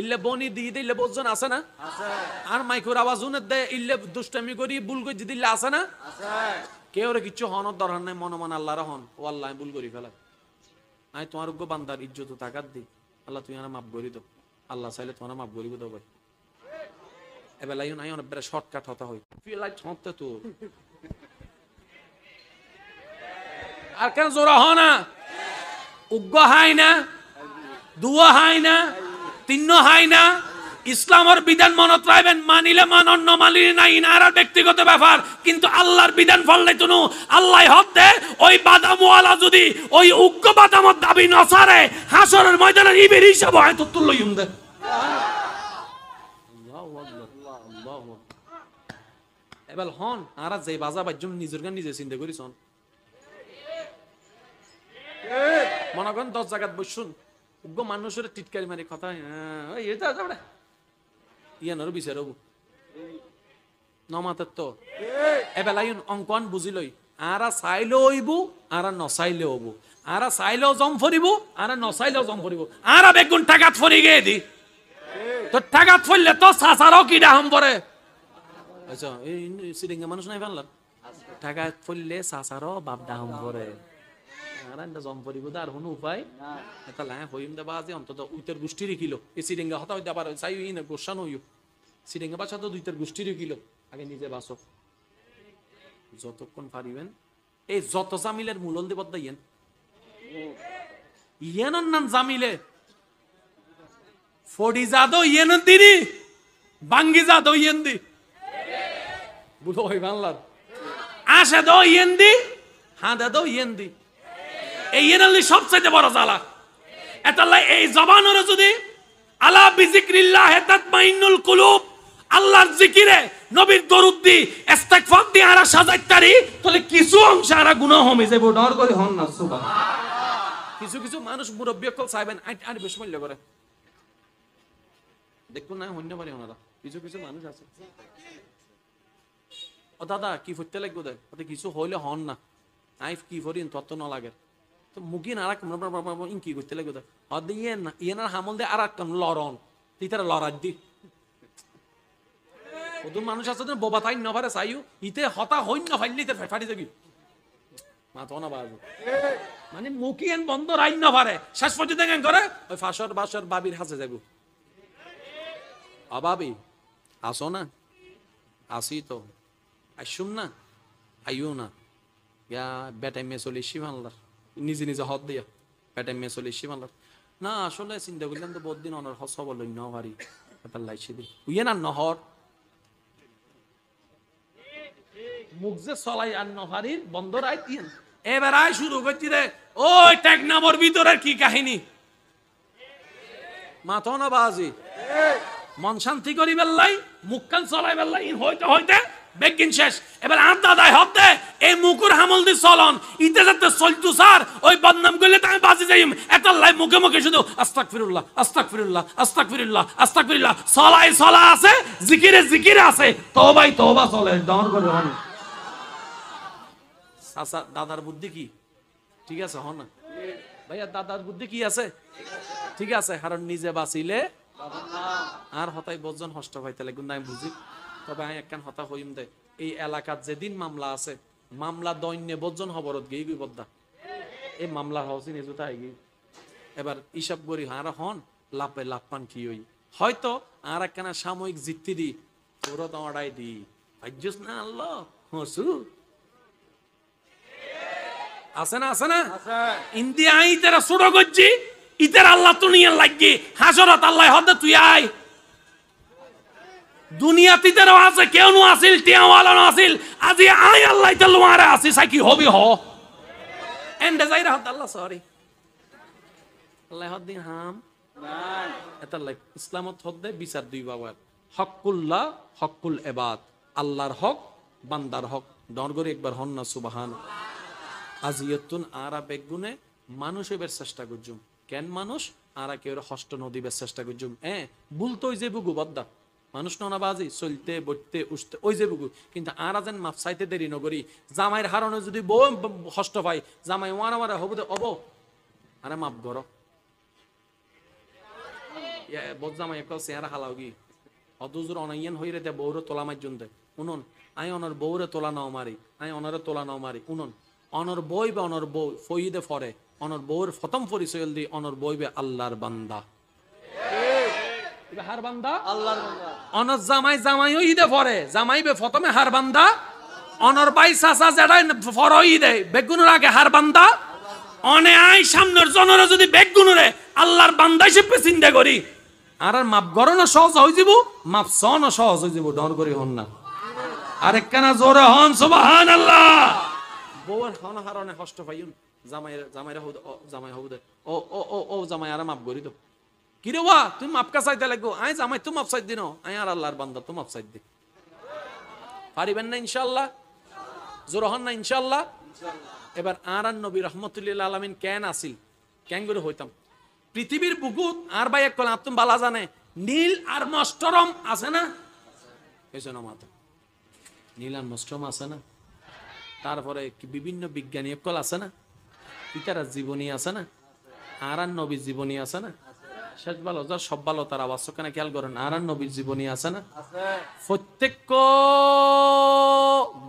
ইল্লে বনি দি দিলে বজন আছে না আছে আর মাইকোর আওয়াজ উনে দে ইল্লে দুষ্টামি করি ভুল কই দিলে আছে না আছে কেউ রে কিছু হন দরকার নাই মনে মনে আল্লাহর হন ও আল্লাহ ভুল করি ফেলা আমি তোমার উগ্র বান্দার ইজ্জত তাকাত দি আল্লাহ তুমি আমার মাফ করি দাও আল্লাহ চাইলে তোমার মাফ করিব দাও ভাই এবেলা ইউ নাই অনেক বেড়া শর্টকাট হতা হয় ফিল লাইক হতে তো আর কেন জোরা হ না উগ্র হাই না দুয়া হাই না তিন্ন হাই না ইসলামের বিধান মনত রাখবেন মানিলে মানন ন মানিলে নাই ইনার ব্যক্তিগত ব্যাপার কিন্তু আল্লাহর বিধান ফললে তুনু আল্লাহ হতে ওই বাদামওয়ালা যদি ওই উগ্র বাদামত দাবি নসারে হাসরের ময়দানে ইবের হিসাব হয় তো তুল্য ইউমদে আল্লাহু আকবার আল্লাহু এবাল হন আর যে বাজা বাজুম নিজের গান নিজে চিন্তা করিছন মনে করেন 10 জায়গাত বসুন উগ্র মানুষের টিটকারি মারি কথা এটা যাবে ইয়ানোর বিচার হবো নমাতের তো এবেলাইন অঙ্কন বুঝিলই আরা চাইলেও হইব আরা নচাইলেও হবো আরা চাইলেও জম ফরিব আরা নচাইলেও জম ফরিব আরা বেগুন টাকাত ফরি গে দি তো টাকাত ফরলে তো সাসারও কি ডাহম পরে আচ্ছা এই সিডিঙ্গা মানুষ নাই বানলাম টাকাত ফরলে সাসারও বাপ ডাহম পরে আরান্ডা জম ফরিব আর কোনো উপায় এটা লাই হইম দেবা যে অন্তত উইতের গোষ্ঠী রেখিল এই সিডিঙ্গা হতা হইতে আবার চাই ইন গোসান হইও সিডিঙ্গা বাসা তো দুইটার গোষ্ঠী রেখিল আগে নিজে বাসো যতক্ষণ পারিবেন এই যত জামিলের মূলন দেবত দাইয়েন ইয়েনর নাম জামিলে ফডি জাদো ইয়েন দিনি বাঙ্গি জাদো ইয়েন দি বুঝো ভাই বাংলার আসে দো ইয়েন দি হাঁদে দো ইয়েন দি এই ইয়েনালি সবচেয়ে বড় জ্বালা এটালাই এই জবানরে যদি আলা বিজিক্রিল্লাহ তাতমাইন্নুল কুলুব আল্লাহর জিকিরে নবীর দরুদ দি ইস্তিগফার দি আরা সাজাইতারি তাহলে কিছু অংশ আরা গুনাহ হবে যাইব ডর করে হন না সুবহানাল্লাহ কিছু কিছু মানুষ মুরব্বি কল চাইবেন আর বেশ মূল্য করে দেখুন না হন্য পারি ওনারা কিছু কিছু মানুষ আছে ও দাদা কি ফুটতে লাগবে দেখ ওতে কিছু হইলে হন না আইফ কি করিন তত ন লাগে তো মুগিন আর ইন কি করতে লাগবে দেখ অদ ইয়েন না ইয়েনার হামল দে আর এক লরন তিতারা লরাজ দি ওদুন মানুষ আছে না বোবা তাই ন পারে চাইও ইতে হতা হইন না ফাইলি তে ফাটি যাবি মা তো না বাজু মানে মুকিয়েন বন্ধ রাইন না পারে শেষ পর্যন্ত কেন করে ওই ফাঁসর বাসর বাবির হাসে যাবো অবাবি আসো না আসি তো আসুন না আইও না ইয়া বেটাই মেয়ে চলে এসি বাংলার নিজে নিজে হদ দিয়া বেটাই মেয়ে চলে এসি বাংলার না আসলে চিন্তা করলাম তো বহুত দিন অনর হস বল ন ভারি এটা লাইছি দি উইয়ে না নহর মুখ যে চলাই আর নহারির বন্ধ রাই তিন এবার আয় শুরু করছি রে ওই টেকনামর ভিতরের কি কাহিনী মাথা না বাজি মন শান্তি করি বেল্লাই মুখখান চলাই বেল্লাই হইতে হইতে বেগিন শেষ এবার আর দাদাই হতে এই মুকুর হামল দি চলন ইতে যাতে চলতু স্যার ওই বদনাম করলে তো আমি বাজি যাইম এত লাই মুখে মুখে শুধু আস্তাগফিরুল্লাহ আস্তাগফিরুল্লাহ আস্তাগফিরুল্লাহ আস্তাগফিরুল্লাহ চলাই চলা আছে জিকিরে জিকিরে আছে তওবাই তওবা চলে দর করে হন সাসা দাদার বুদ্ধি কি ঠিক আছে হন না ভাইয়া দাদার বুদ্ধি কি আছে ঠিক আছে কারণ নিজে বাঁচিলে আর হতাই বজন হষ্ট পাইতে লাগবে না আমি বুঝি তবে আমি একখান হতা হইম দে এই এলাকার যেদিন মামলা আছে মামলা দৈন্য বজন হবরত গিয়ে গই বদ্দা এই মামলা হওয়াছি নিজুতা গিয়ে এবার হিসাব করি আর হন লাভে লাভ পান কি হই হয়তো আর একখানা সাময়িক জিত্তি দি তোর তো অড়াই দি আজ্জস না আল্লাহ হসু আছে না ইন্দিয়া আই তেরা সুড়ো গজ্জি ইতের আল্লাহ তো নিয়ে লাগি হাজরত আল্লাহ হদ তুই আই দুনিয়া তিতেরও আছে কেউ নো আসিল টিয়াওয়ালা নো আসিল আজি আই আল্লাহ তে লোয়ারে আসি সাকি হবি হ এন্ড যাইরা হদ আল্লাহ সরি আল্লাহ হদ দিন হাম না এটা লাইক ইসলামত হদ দে বিচার দুই বাবার হকুল্লাহ হকুল ইবাদ আল্লাহর হক বান্দার হক দরগরে একবার হন না সুবহান আজিয়াতুন আরা বেগুনে মানুষ এবার চেষ্টা করজুম কেন মানুষ আরা কেউ হস্ত নদীবের চেষ্টা করজুম ভুল তো যে বুগু বদ্দা মানুষ ননাবাজি চলতে বইতে উঠতে ওই যে বুকু, কিন্তু আর যেন মাপ চাইতে দেরি নগরী জামাইয়ের হারণে যদি বউ কষ্ট পাই জামাই ওয়ানা মারা হবো অব আরে মাপ গর বোধ জামাই এক চেহারা হালাও গি অদুজুর অনাইয়ান হইরে দে বউরে তোলা মাইজন দে উনন আই অনর বউরে তোলা নাও মারি আই অনরে তোলা নাও মারি উনন অনর বই বা অনর বউ ফইদে ফরে অনর বউর প্রথম পরিচয় দি অনর বই বে আল্লাহর বান্দা হার বান্দা আল্লাহর বান্দা অনর জামাই জামাইও ঈদে পড়ে জামাই বে প্রথমে হার বান্দা অনর ভাই চাচা যেটা ফরো ঈদে বেগুনের আগে হার বান্দা অনে আই সামনের জনরে যদি বেগুনরে আল্লাহর বান্দা হিসেবে চিন্তা করি আর মাপ গরনো সহজ হয়ে যাব মাপ সনও সহজ হয়ে যাব ডর করি হন না আরেকখানা জোরে হন সুবহানাল্লাহ বউর হন হারনে কষ্ট পাইউন জামাইরা জামাই হবু দে ও ও ও ও জামাই আর মাপ করি তো কিরে ওয়া তুমি মাপ কা চাইতে লাগবো আই জামাই তুমি মাপ চাই দিন আই আর আল্লাহর বান্দা তুমি মাপ চাই দি পারিবেন না ইনশাআল্লাহ জোরে হন না ইনশাআল্লাহ এবার আর নবী রহমতুল্লাহ আলামিন কেন আসিল কেন করে হইতাম পৃথিবীর বুকুত আর ভাই এক কল আত্ম বালা জানে নীল আর মস্টরম আছে না এসে না মাথা নীল আর মস্টরম আছে না তারপরে বিভিন্ন বিজ্ঞানী এক কল আছে না পিতারা জীবনী আছে না আর নবীর জীবনী আছে না শেষ ভালো যা সব ভালো তার আওয়াজ কেন খেয়াল করেন আর নবীর জীবনী আছে না প্রত্যেক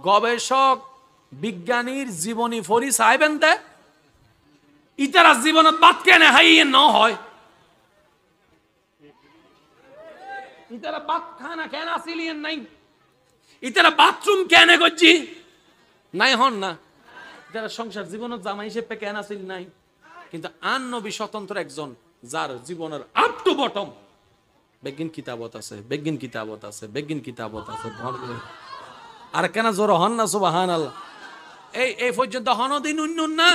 গবেষক বিজ্ঞানীর জীবনী ফরি চাইবেন তে ইতারা জীবনত বাদ কেনে হাইয়ে ন হয় ইতারা বাদ খানা কেন আসিলিয়েন নাই ইতারা বাথরুম কেনে করছি নাই হন না ইতারা সংসার জীবনত জামাই হিসেবে কেন আসিল নাই কিন্তু আন নবী স্বতন্ত্র একজন যার জীবনের আপ টু বটম বেগিন কিতাবত আছে বেগিন কিতাবত আছে বেগিন কিতাবত আছে আর কেন জোর হন না সুবহানাল্লাহ এই পর্যন্ত হনদিন উন্নয়ন না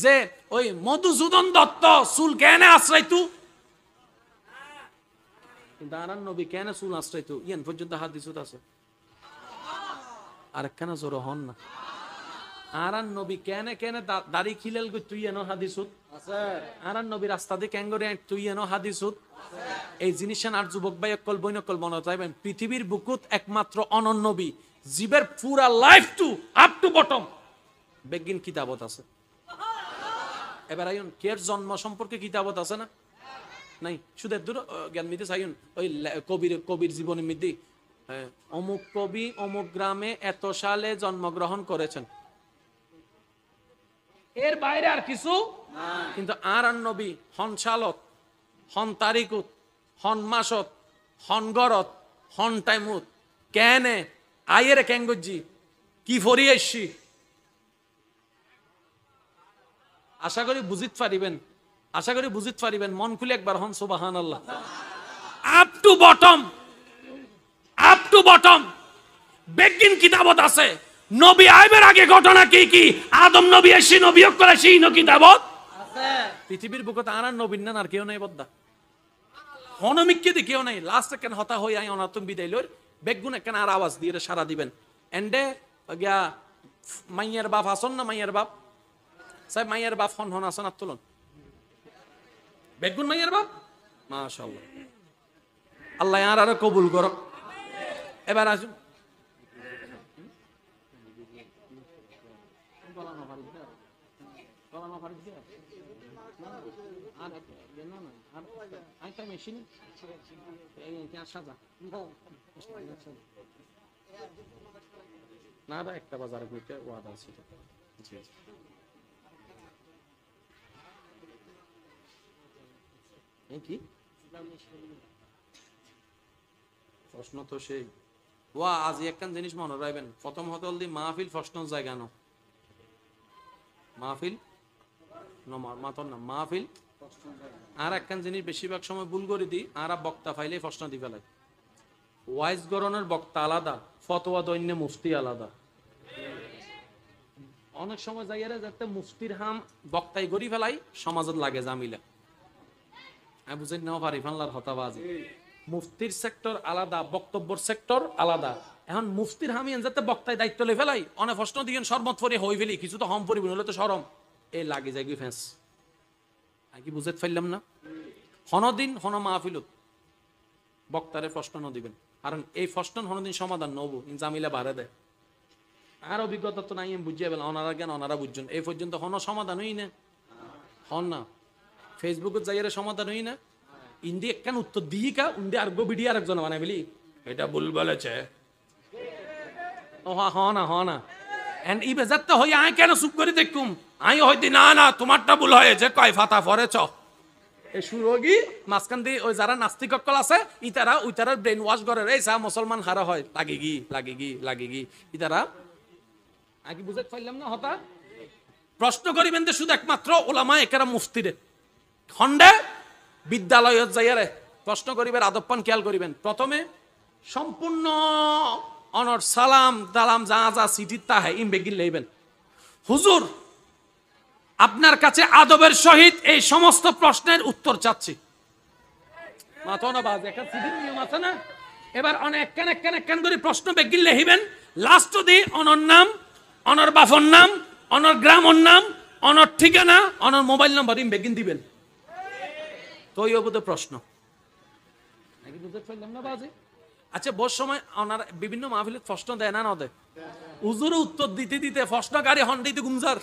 যে ওই মধুসূদন দত্ত চুল কেন আশ্রয়তু কিন্তু আর নবী কেন চুল আশ্রয়তু ইয়ান পর্যন্ত হাদিসুত আছে আর কেন জোর হন না আর নবী কেন কেন দাড়ি খিলেল গই তুই এনো হাদিসুত আছে আর নবী রাস্তা দিয়ে কেন করে তুই এনো হাদিসুত এই জিনিস আর যুবক ভাই অকল বইন অকল মনে চাইবেন পৃথিবীর বুকুত একমাত্র অনন্য নবী জীবের পুরা life to up to bottom বেগিন কিতাবত আছে এবার আইন কের জন্ম সম্পর্কে কিতাবত আছে না নাই শুধু দূর জ্ঞান মিতে চাইন ওই কবির জীবনের মধ্যে অমুক কবি অমুক গ্রামে এত সালে জন্মগ্রহণ করেছেন এর বাইরে আর কিছু কিন্তু আর নবী হন সালত হন তারিকুত হন মাসত হন গরত হন টাইমুত কেনে আয়ের কেঙ্গজি কি ফরি আসছি আশা করি বুঝিত পারিবেন মন খুলে একবার হন সুবহানাল্লাহ আপ টু বটম বেগিন কিতাবত আছে নবী আইবের আগে ঘটনা কি কি আদম নবী এসে নবী করে সেই কিতাবত আছে পৃথিবীর বুকত আর নবীন না আর কেউ নাই বদ্দা হনমিককে দি কেউ নাই লাস্ট কেন হতা হই আই অনাতুম বিদায় লর বেগুন কেন আর আওয়াজ দিয়ে সারা দিবেন এন্ডে গিয়া মাইয়ার বাপ আসন না মাইয়ার বাপ সাহেব মাইয়ার বাপ হন হন আসন আত্তলন বেগুন মাইয়ার বাপ মাশাআল্লাহ আল্লাহ আর কবুল করো এবার আসুন না একটা বাজারে ঘুরতে ওয়াদা আছে কি প্রশ্ন তো সেই ওয়া আজ একখান জিনিস মনে রাখবেন প্রথম হতল দি মাহফিল প্রশ্ন জায়গা না মাহফিল মাতন না মাহফিল আর একখান জিনিস বেশিরভাগ সময় ভুল করে দিই আর বক্তা ফাইলে প্রশ্ন দি ফেলায় ওয়াইজ গরনের বক্তা আলাদা ফতোয়া দৈন্য মুফতি আলাদা অনেক সময় যাইয়ারে যাতে মুফতির হাম বক্তাই গড়ি ফেলাই সমাজত লাগে জামিলা আমি বুঝেন নাও পারি ফানলার হতাবাজি মুফতির সেক্টর আলাদা বক্তব্যর সেক্টর আলাদা এখন মুফতির হামিয়ান যাতে বক্তায় দায়িত্ব লে ফেলাই অনেক প্রশ্ন দিয়েন শরমত ফরি হই ফেলি কিছু তো হম পরিবন হলে তো সরম এই লাগে যাই ফেঁস আমি কি বুঝতে পারলাম না হনদিন হন মাহফিলত বক্তারে প্রশ্ন ন দিবেন কারণ এই প্রশ্ন হনদিন সমাধান নবু জামিলা বাড়ে দেয় আর অভিজ্ঞতা তো নাই বুঝিয়ে পেলাম ওনারা জ্ঞান ওনারা বুঝছেন এই পর্যন্ত কোনো সমাধান হই না হন না ফেসবুকে যাইয়ারে সমাধান হই না ইন্দি একখান উত্তর দিই কা উন্দি আর গো ভিডিও আরেকজন বানাই বলি এটা ভুল বলেছে ও হ না এন্ড ই বেজারটা হই আই কেন চুপ করে দেখুম আই হইতি না না তোমারটা ভুল হয়েছে কয় ফাতা পরে চ এই সুরোগী মাঝখান দিয়ে ওই যারা নাস্তিক অক্কল আছে ইতারা ওইতারা ব্রেন ওয়াশ করে এই চা মুসলমান হারা হয় লাগে গি ইতারা আগে বুঝে পাইলাম না হতা প্রশ্ন করিবেন যে শুধু একমাত্র ওলামা একেরা মুফতিরে খন্ডে বিদ্যালয়ত যাইয়ারে প্রশ্ন করিবেন আদবপান খেয়াল করিবেন প্রথমে সম্পূর্ণ অনর সালাম দালাম যা সিটির তাহে ইমবেগিল লইবেন হুজুর আপনার কাছে আদবের সহিত এই সমস্ত প্রশ্নের উত্তর চাচ্ছি মাথা না বাজ একটা সিটির নিয়ম আছে না এবার অনেক একখান করে প্রশ্ন বেগিল লিখিবেন লাস্ট দি অনর নাম অনর বাফর নাম অনর গ্রামর নাম অনর ঠিকানা অনর মোবাইল নাম্বার বেগিন দিবেন তো এই অবধি প্রশ্ন নাকি বুঝতে পারলাম না বাজে আচ্ছা বস সময় ওনারা বিভিন্ন মাহফিলে প্রশ্ন দেয় না দেয় হুজুর উত্তর দিতে প্রশ্নকারী হন দিতে গুমজার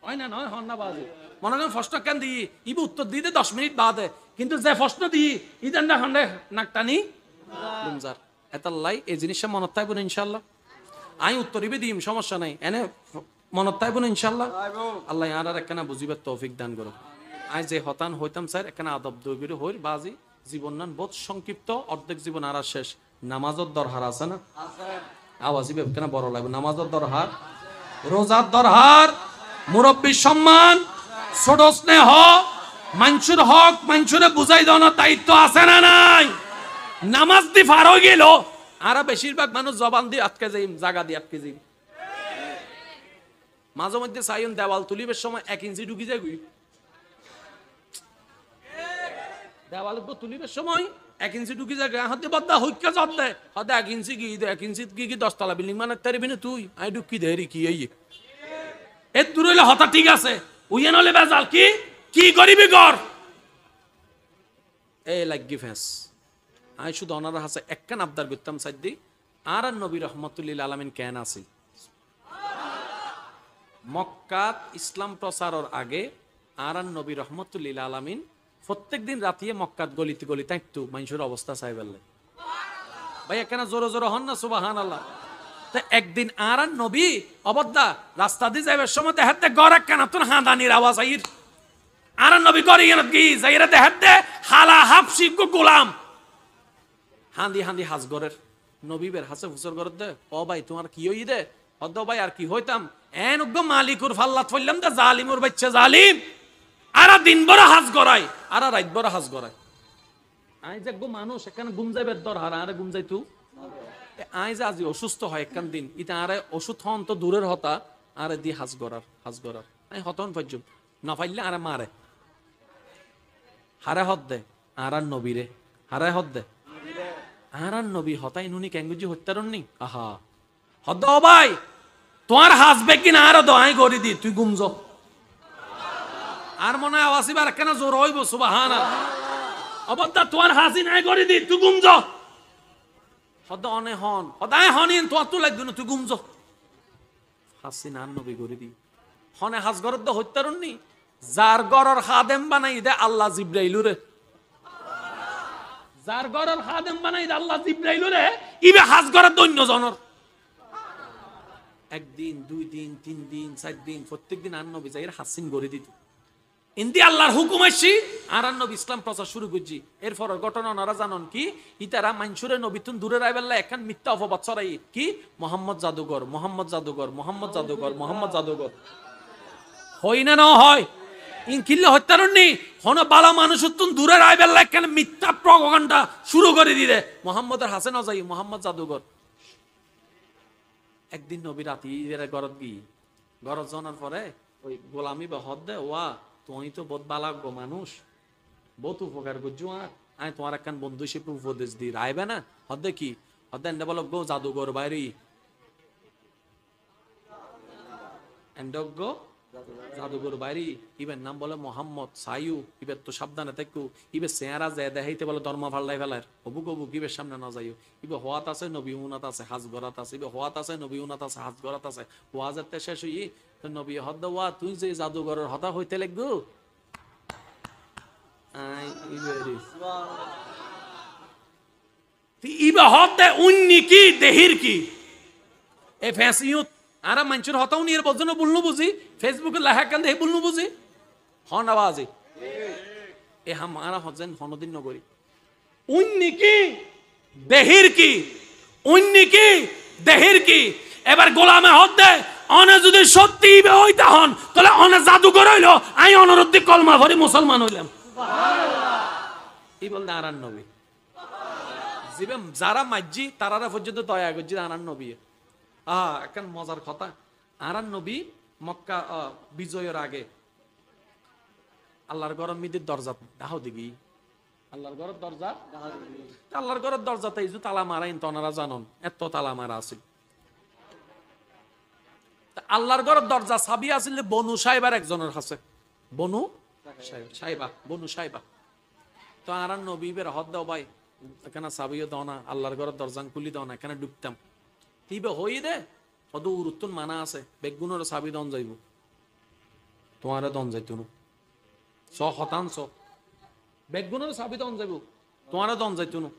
হয় না নয় হন না বাজে মনে করেন প্রশ্ন কেন দিই ইবু উত্তর দিতে 10 মিনিট বাদে কিন্তু যে প্রশ্ন দিই ইদান না হন্ডে নাকটানি গুমজার এতাল্লাই এই জিনিসটা মনত থাকবেন ইনশাল্লাহ আমি উত্তর দিবে দিম সমস্যা নাই এনে মনত থাকবেন ইনশাল্লাহ আল্লাহ আর একখানা বুঝিবার তৌফিক দান করো আই যে হতান হইতাম স্যার একখানা আদব দবির হইর বাজি জীবন নান বহুত সংক্ষিপ্ত অর্ধেক জীবন আর শেষ নামাজের দরহার আছে না আওয়াজি কেন বড় লাগবে নামাজের দরহার রোজার দরহার মুরব্বীর সম্মান ছোট স্নেহ মানুষের হক মানুষের বুঝাই দেওয়ার দায়িত্ব আছে না নাই নামাজ দি পার হয়ে গেল আর বেশিরভাগ মানুষ জবান দিয়ে আটকে যাই জায়গা দিয়ে আটকে যাই মাঝে মধ্যে সাইন দেওয়াল তুলিবের সময় 1 ইঞ্চি ঢুকি যায় দেওয়াল তুলিবের সময় 1 ইঞ্চি ঢুকি যায় হাতে বদ্ধা হইকা জব দেয় হতে 1 ইঞ্চি কি 1 ইঞ্চি কি 10 তলা বিল্ডিং মানে তারিবি না তুই আই ঢুকি দেরি কি এই এর দূর হইলে হতা ঠিক আছে উইয়ে নলে বেজাল কি করিবি কর এই লাগি ফেস আই শুধু ওনারা হাসে একখান আবদার করতাম সাইদি আর নবী রহমতুল্লিল আলামিন কেন আছে মক্কাত ইসলাম প্রচারের আগে আর নবী রহমতুল্লিল আলামিন প্রত্যেক দিন রাতিয়ে মক্কাত গলিতে একটু মানুষের অবস্থা চাই ফেললে ভাই একখানা জোরে হন না সুবহানাল্লাহ তা একদিন আর নবী অবদ্দা রাস্তা দিয়ে যাইবার সময় দেখাতে গড় একখানা তোর হাঁদানির আওয়াজ আইর আর নবী গড়ি কি যাইরা দেখাতে হালা হাফসি গোলাম হাঁদি হাজগরের নবীবের হাসে ফুসর গর দে ও ভাই তোমার কি হই দে হদ ভাই আর কি হইতাম এন উগ্র মালিকুর ফাল্লাত ফইলাম দে জালিমুর বাচ্চা জালিম আর দিন বড় হাজ গড়াই আর রাত বড় হাজ গড়াই আই যে গো মানুষ এখানে গুম যাইবে দরহার আরে গুম যাইতু আই যে আজি অসুস্থ হয় একখান দিন ইতা আরে ওষুধ হন তো দূরের হতা আরে দি হাজ গড়ার আই হতন পর্যন্ত না পাইলে আরে মারে হারে হদ দে আর নবীরে হারে হদ দে আর নবী হতাই নুনি ক্যাঙ্গুজি হত্যারণ নি আহা হদ ভাই তোমার হাসবে কি না আর দোয়াই করি দি তুই গুমজ আর মনে হয় আওয়াসিবার কেন জোর হইব সুবহানাল্লাহ অবদ্দা তোমার হাসি নাই করি দি তুই গুমজ হদ অনে হন হদায় হনিন তোমার তো লাগবে না তুই গুমজ হাসি না নবী করি দি হনে হাস গরদ হত্যারণ নি যার গরর খাদেম বানাই দে আল্লাহ জিব্রাইলুরে যার গরর খাদেম বানাই দে আল্লাহ জিব্রাইলুরে ইবে হাস গরর দৈন্য জনর একদিন 2 দিন 3 দিন 4 দিন প্রত্যেকদিন আর নবী যাইরা হাসিন করে দিত ইন্দি আল্লাহর হুকুম আইছি আর নবী ইসলাম প্রচার শুরু করছি এরপর ঘটনা ওনারা জানন কি ইতারা মানসুরে নবীতুন দূরে রাইবেল্লা এখন মিথ্যা অপবাদ ছড়াই কি মোহাম্মদ জাদুঘর হই না হয় ইন কিল্লে হত্যারণ নি হন বালা মানুষ দূরে রাইবেল্লা এখন মিথ্যা প্রপাগান্ডা শুরু করে দিলে মোহাম্মদের হাসে না যাই মোহাম্মদ জাদুঘর একদিন নবী রাতি গরত গি গরত জানার পরে ওই গোলামি বা হদ দে ওয়া তুই তো বহুত বালাগ্য মানুষ বহুত উপকার করছো আয় তোমার একখান বন্ধুশিপ উপদেশ দি রাইবে না হদে কি হদে এন্ডে বলো গো জাদুঘর বাইরে জাদুঘর বাইরি ইবের নাম বলে মোহাম্মদ সাইউ, ইবের তো সাবধানে থাকু, ইবে চেহারা যায় দেখাইতে বলে ধর্ম ফাল্লাই ফেলার অবুক অবুক ইবের সামনে না যাইও। ইবে হওয়াত আছে নবী উনাত আছে হাজ গরাত আছে, ইবে হওয়াত আছে নবী উনাত আছে হাজ গরাত আছে। ওয়াজের তে শেষ হই নবী হদ্দ ওয়া তুই যে জাদুঘরের হতা হইতে লাগবো ইবে হতে উন্নি কি দেহির কি এ ফ্যাসিউত আরা মানুষের হতাও নিয়ে বলছো বলনু বুঝি ফেসবুকে লেখা কেন দেখে বলনু বুঝি হন আওয়াজে এ হামারা হজেন হনদিন নগরী উন্নি কি দেহির কি উন্নি কি দেহির কি। এবার গোলামে হদ দে অনে যদি সত্যি হইতা হন তাহলে অনে জাদু করে হইলো আই অনরুদ্ধি কলমা ভরি মুসলমান হইলাম এই বলতে আরান নবী জিবে যারা মাজ্জি তারারা পর্যন্ত দয়া করছি আরান নবী। এখন মজার কথা আরান নবী মক্কা বিজয়ের আগে আল্লাহর ঘরের মিদির দরজা দাও দিবি আল্লাহর ঘরের দরজা আল্লাহর ঘরের দরজাতে এই যে তালা মারাইন তনারা জানন এত তালা মারা আছিল। আল্লাহর ঘরের দরজা চাবি আছিল বনু সাইবার একজনের কাছে বনু সাইবা বনু সাইবা। তো আরান নবী বের হদ দাও ভাই এখানে চাবিও দাও না আল্লাহর ঘরের দরজা খুলি দাও না এখানে ডুবতাম তিবে হই দে অত উরুত্তন মানা আছে বেগুনের চাবি দন যাইব তোমার দন যাইতো না শতাংশ বেগুনের চাবি দন যাইব তোমার দন যাইতো না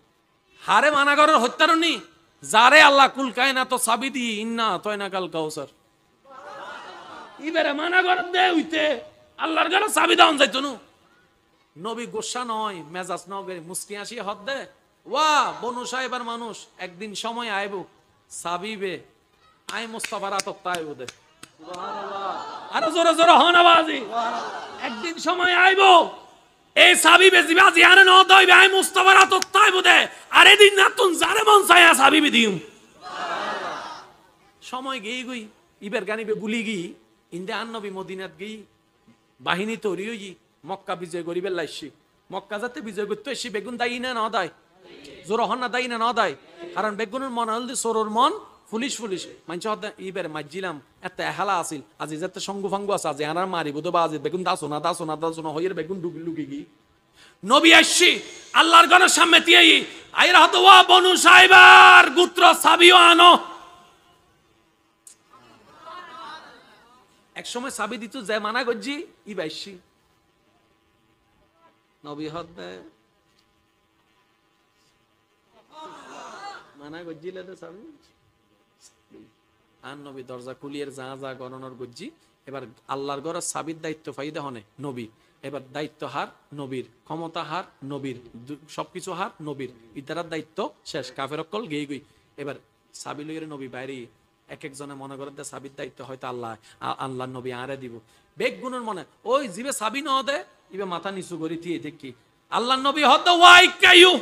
হারে মানা করার হত্যারণী যারে আল্লাহ কুলকায় না তো চাবি দি ইন্না তয় না কাল কাউসার ইবেরে মানা করার দে হইতে আল্লাহর ঘরে চাবি দন যাইতো না। নবী গোসা নয় মেজাজ নগরী মুস্কি আসি হদ দে ওয়া বনু সাহেবের মানুষ একদিন সময় আইব সাবিবে আই মুস্তাফার আতক তাই দে আরো জোরে জোরে হন আওয়াজি একদিন সময় আইব এই সাবিবে জিবাজি আরে ন দইবে আই মুস্তাফার আতক তাই দে আরে দিন না তুন জারে মন চাই সাবিবে দিম সময় গই গই ইবের গানিবে গুলি গি ইন্দে আন নবী মদিনাত গই বাহিনী তৈরি হই মক্কা বিজয় করিবে লাইছি মক্কা যাতে বিজয় করতে এসে বেগুন দায়ী না না দায় জোর হন না দায়ী না না দায় কারণ বেগুনের মন হল সরোর মন ফুলিশ ফুলিশ মানছে ইবের মাইজিলাম এত এহালা আছিল আজি যাতে সঙ্গু ফাঙ্গু আছে আজি আনার মারিব তো বা আজি বেগুন দাসো না দাসো না দাসো না হইয়ের বেগুন ডুবি লুকি গি নবী আসছি আল্লাহর ঘরের সামনে দিয়ে আইরা হতো ওয়া বনু সাইবার গোত্র সাবিও আনো এক সময় সাবি দিত যে মানা গজ্জি ই বাইছি নবী হদে মানা গজ্জিলে তো সাবি আর নবী দরজা খুলিয়ে যা যা গণনার গজ্জি এবার আল্লাহর ঘরের সাবির দায়িত্ব ফাইদা হনে নবী এবার দায়িত্ব হার নবীর ক্ষমতা হার নবীর সবকিছু হার নবীর ইতারার দায়িত্ব শেষ কাফের অকল গেই গই এবার সাবি লইয়ের নবী বাইরে এক একজনে মনে করে দে সাবির দায়িত্ব হয়তো আল্লাহ আল্লাহ নবী আরে দিব বেগ গুণের মনে ওই জিবে সাবি ন দে ইবে মাথা নিচু করি দিয়ে দেখি আল্লাহ নবী হদ ওয়াই কাইউ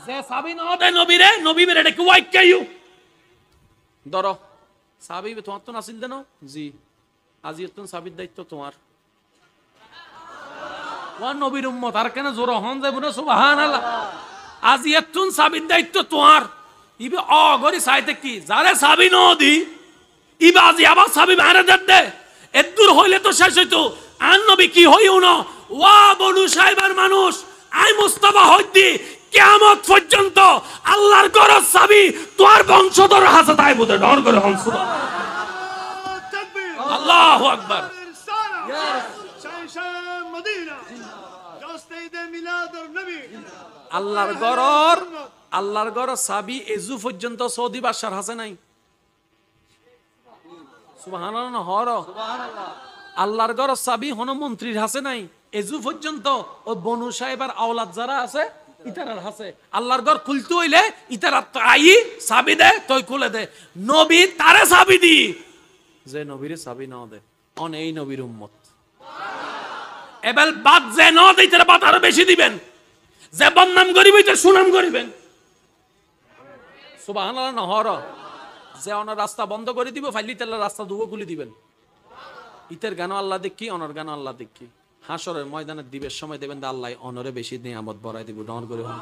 যে সাবি ন দে নবী রে নবী মেরে ডেকে ওয়াই কাইউ ধরো সাবি তোমার তো নাছিল দেন জি আজি এতন সাবির দায়িত্ব তোমার ওয়া নবীর উম্মত আর কেন জোর হন যাইব না সুবহানাল্লাহ আজি এতন সাবির দায়িত্ব তোমার ইবে অগরি সাইতে কি যারে সাবি ন দি ইবে আজি আবার সাবি মারে দে এদুর হইলে তো শেষ হইতো আর নবী কি হইও না ওয়া বনু সাইবার মানুষ আই মুস্তাফা হইতি কিয়ামত পর্যন্ত আল্লাহর ঘরের চাবি তোমার বংশধর হাতে তাই বলে ডর করে হন সুবহানাল্লাহ তাকবীর আল্লাহু আকবার মদিনা রাস্তে ঈদ মিলাদুন নবী আল্লাহর ঘরের চাবি এজু পর্যন্ত সৌদি বাদশার হাতে নাই সুবহানাল্লাহ হর সুবহানাল্লাহ আল্লাহর ঘরের চাবি হন মন্ত্রীর হাতে নাই এজু পর্যন্ত ও বনু সাহেবের আওলাদ যারা আছে ইতারার হাতে আল্লাহর ঘর খুলতে হইলে ইতারা আই চাবি দে তুই খুলে দে নবী তারে চাবি দি যে নবীরে চাবি না দে অন এই নবীর উম্মত এবেল বাদ যে ন দে ইতারা বাদ আরো বেশি দিবেন যে বদনাম করিবে ইতার সুনাম করিবেন সুবহানাল্লাহ নহর যে অনার রাস্তা বন্ধ করে দিব ফাইলি তেলার রাস্তা দুগো খুলে দিবেন ইতের গান আল্লাহ দেখি অনর গান আল্লাহ দেখি হাসরের ময়দানে দিবের সময় দেবেন আল্লাহ অনরে বেশি নিয়ামত বড়াই দিব ডন করে হন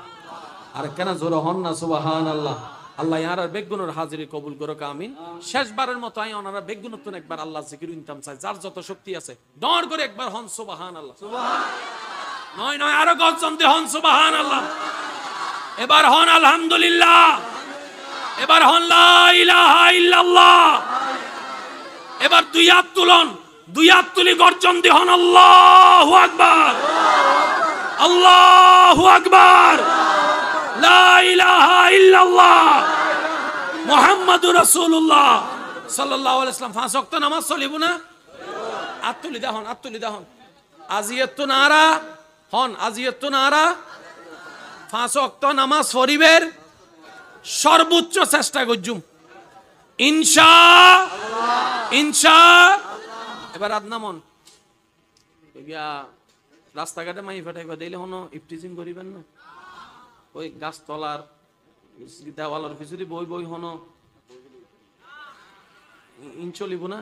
আর কেন জোর হন না সুবহানাল্লাহ আল্লাহ আর বেগুনের হাজিরি কবুল করো আমিন। শেষবারের মতো আই ওনারা বেগুনতুন একবার আল্লাহ জিকির ইনতাম চাই, যার যত শক্তি আছে দর করে একবার হন সুবহানাল্লাহ। নয় নয় আরো গর্জন দিয়ে হন সুবহানাল্লাহ। এবার হন আলহামদুলিল্লাহ, এবার হন লা ইলাহা ইল্লাল্লাহ। এবার দুই হাত তুলন, দুই হাত তুলি গর্জন দিয়ে হন আল্লাহু আকবার, আল্লাহু আকবার, লা ইলাহা ইল্লাল্লাহ মুহাম্মাদুর রাসূলুল্লাহ সাল্লাল্লাহু আলাইহি ওয়াসাল্লাম। 5 ওয়াক্ত নামাজ চলিব না? আত্তুলি দাহন, আত্তুলি দাহন, আজিয়াতু নারা হন, আজিয়াতু নারা। 5 ওয়াক্ত নামাজ পড়িবের সর্বোচ্চ চেষ্টা করজুম ইনশাআল্লাহ, ইনশাআল্লাহ। এবার আদনামন গিয়া রাস্তাঘাটে মাই ফাটাইবা দিলে হনো ইফটিজিং করিবেন না। ওই গাছতলার দেওয়ালার পিছুরি বই বই হনো চলিব না।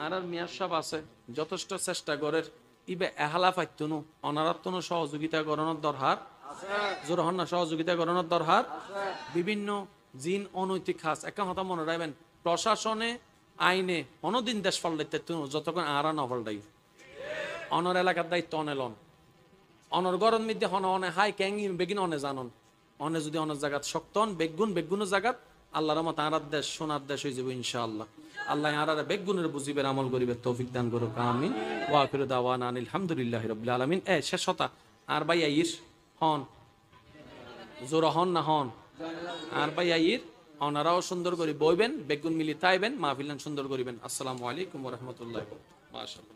আর আর মিয়ার সাহেব আছে যথেষ্ট চেষ্টা করে ইবে এহালা পাইতনু অনারাত্তন সহযোগিতা করানোর দরকার, জোর হন না সহযোগিতা করানোর দরকার। বিভিন্ন জিন অনৈতিক খাস একটা কথা মনে রাখবেন, প্রশাসনে আইনে অনদিন দেশ পাল্টাইতে যতক্ষণ আরা না পাল্টাই অনর এলাকার দায়িত্ব অনেলন, অনর গরম মধ্যে হন অনে হাই ক্যাঙ্গি বেগিন অনে জানন, অনে যদি অনেক জায়গাত শক্তন বেগুনের জায়গাত আল্লাহর মত আরার দেশ সোনার দেশ হয়ে যাবে ইনশাআল্লাহ। আল্লাহ আরারে বেগুনের বুঝিবের আমল করিবে তৌফিক দান করুক আমিন। ওয়া আখিরু দাওয়ানা আলহামদুলিল্লাহি রাব্বিল আলামিন। শেষ কথা আর ভাই আইর হন জোর হন না হন আর ভাই আইর অনারাও সুন্দর করে বইবেন, বেগুন মিলি তাইবেন, মাহফিলান সুন্দর করিবেন। আসসালামু আলাইকুম ওয়া রাহমাতুল্লাহি। মাশাআল্লাহ।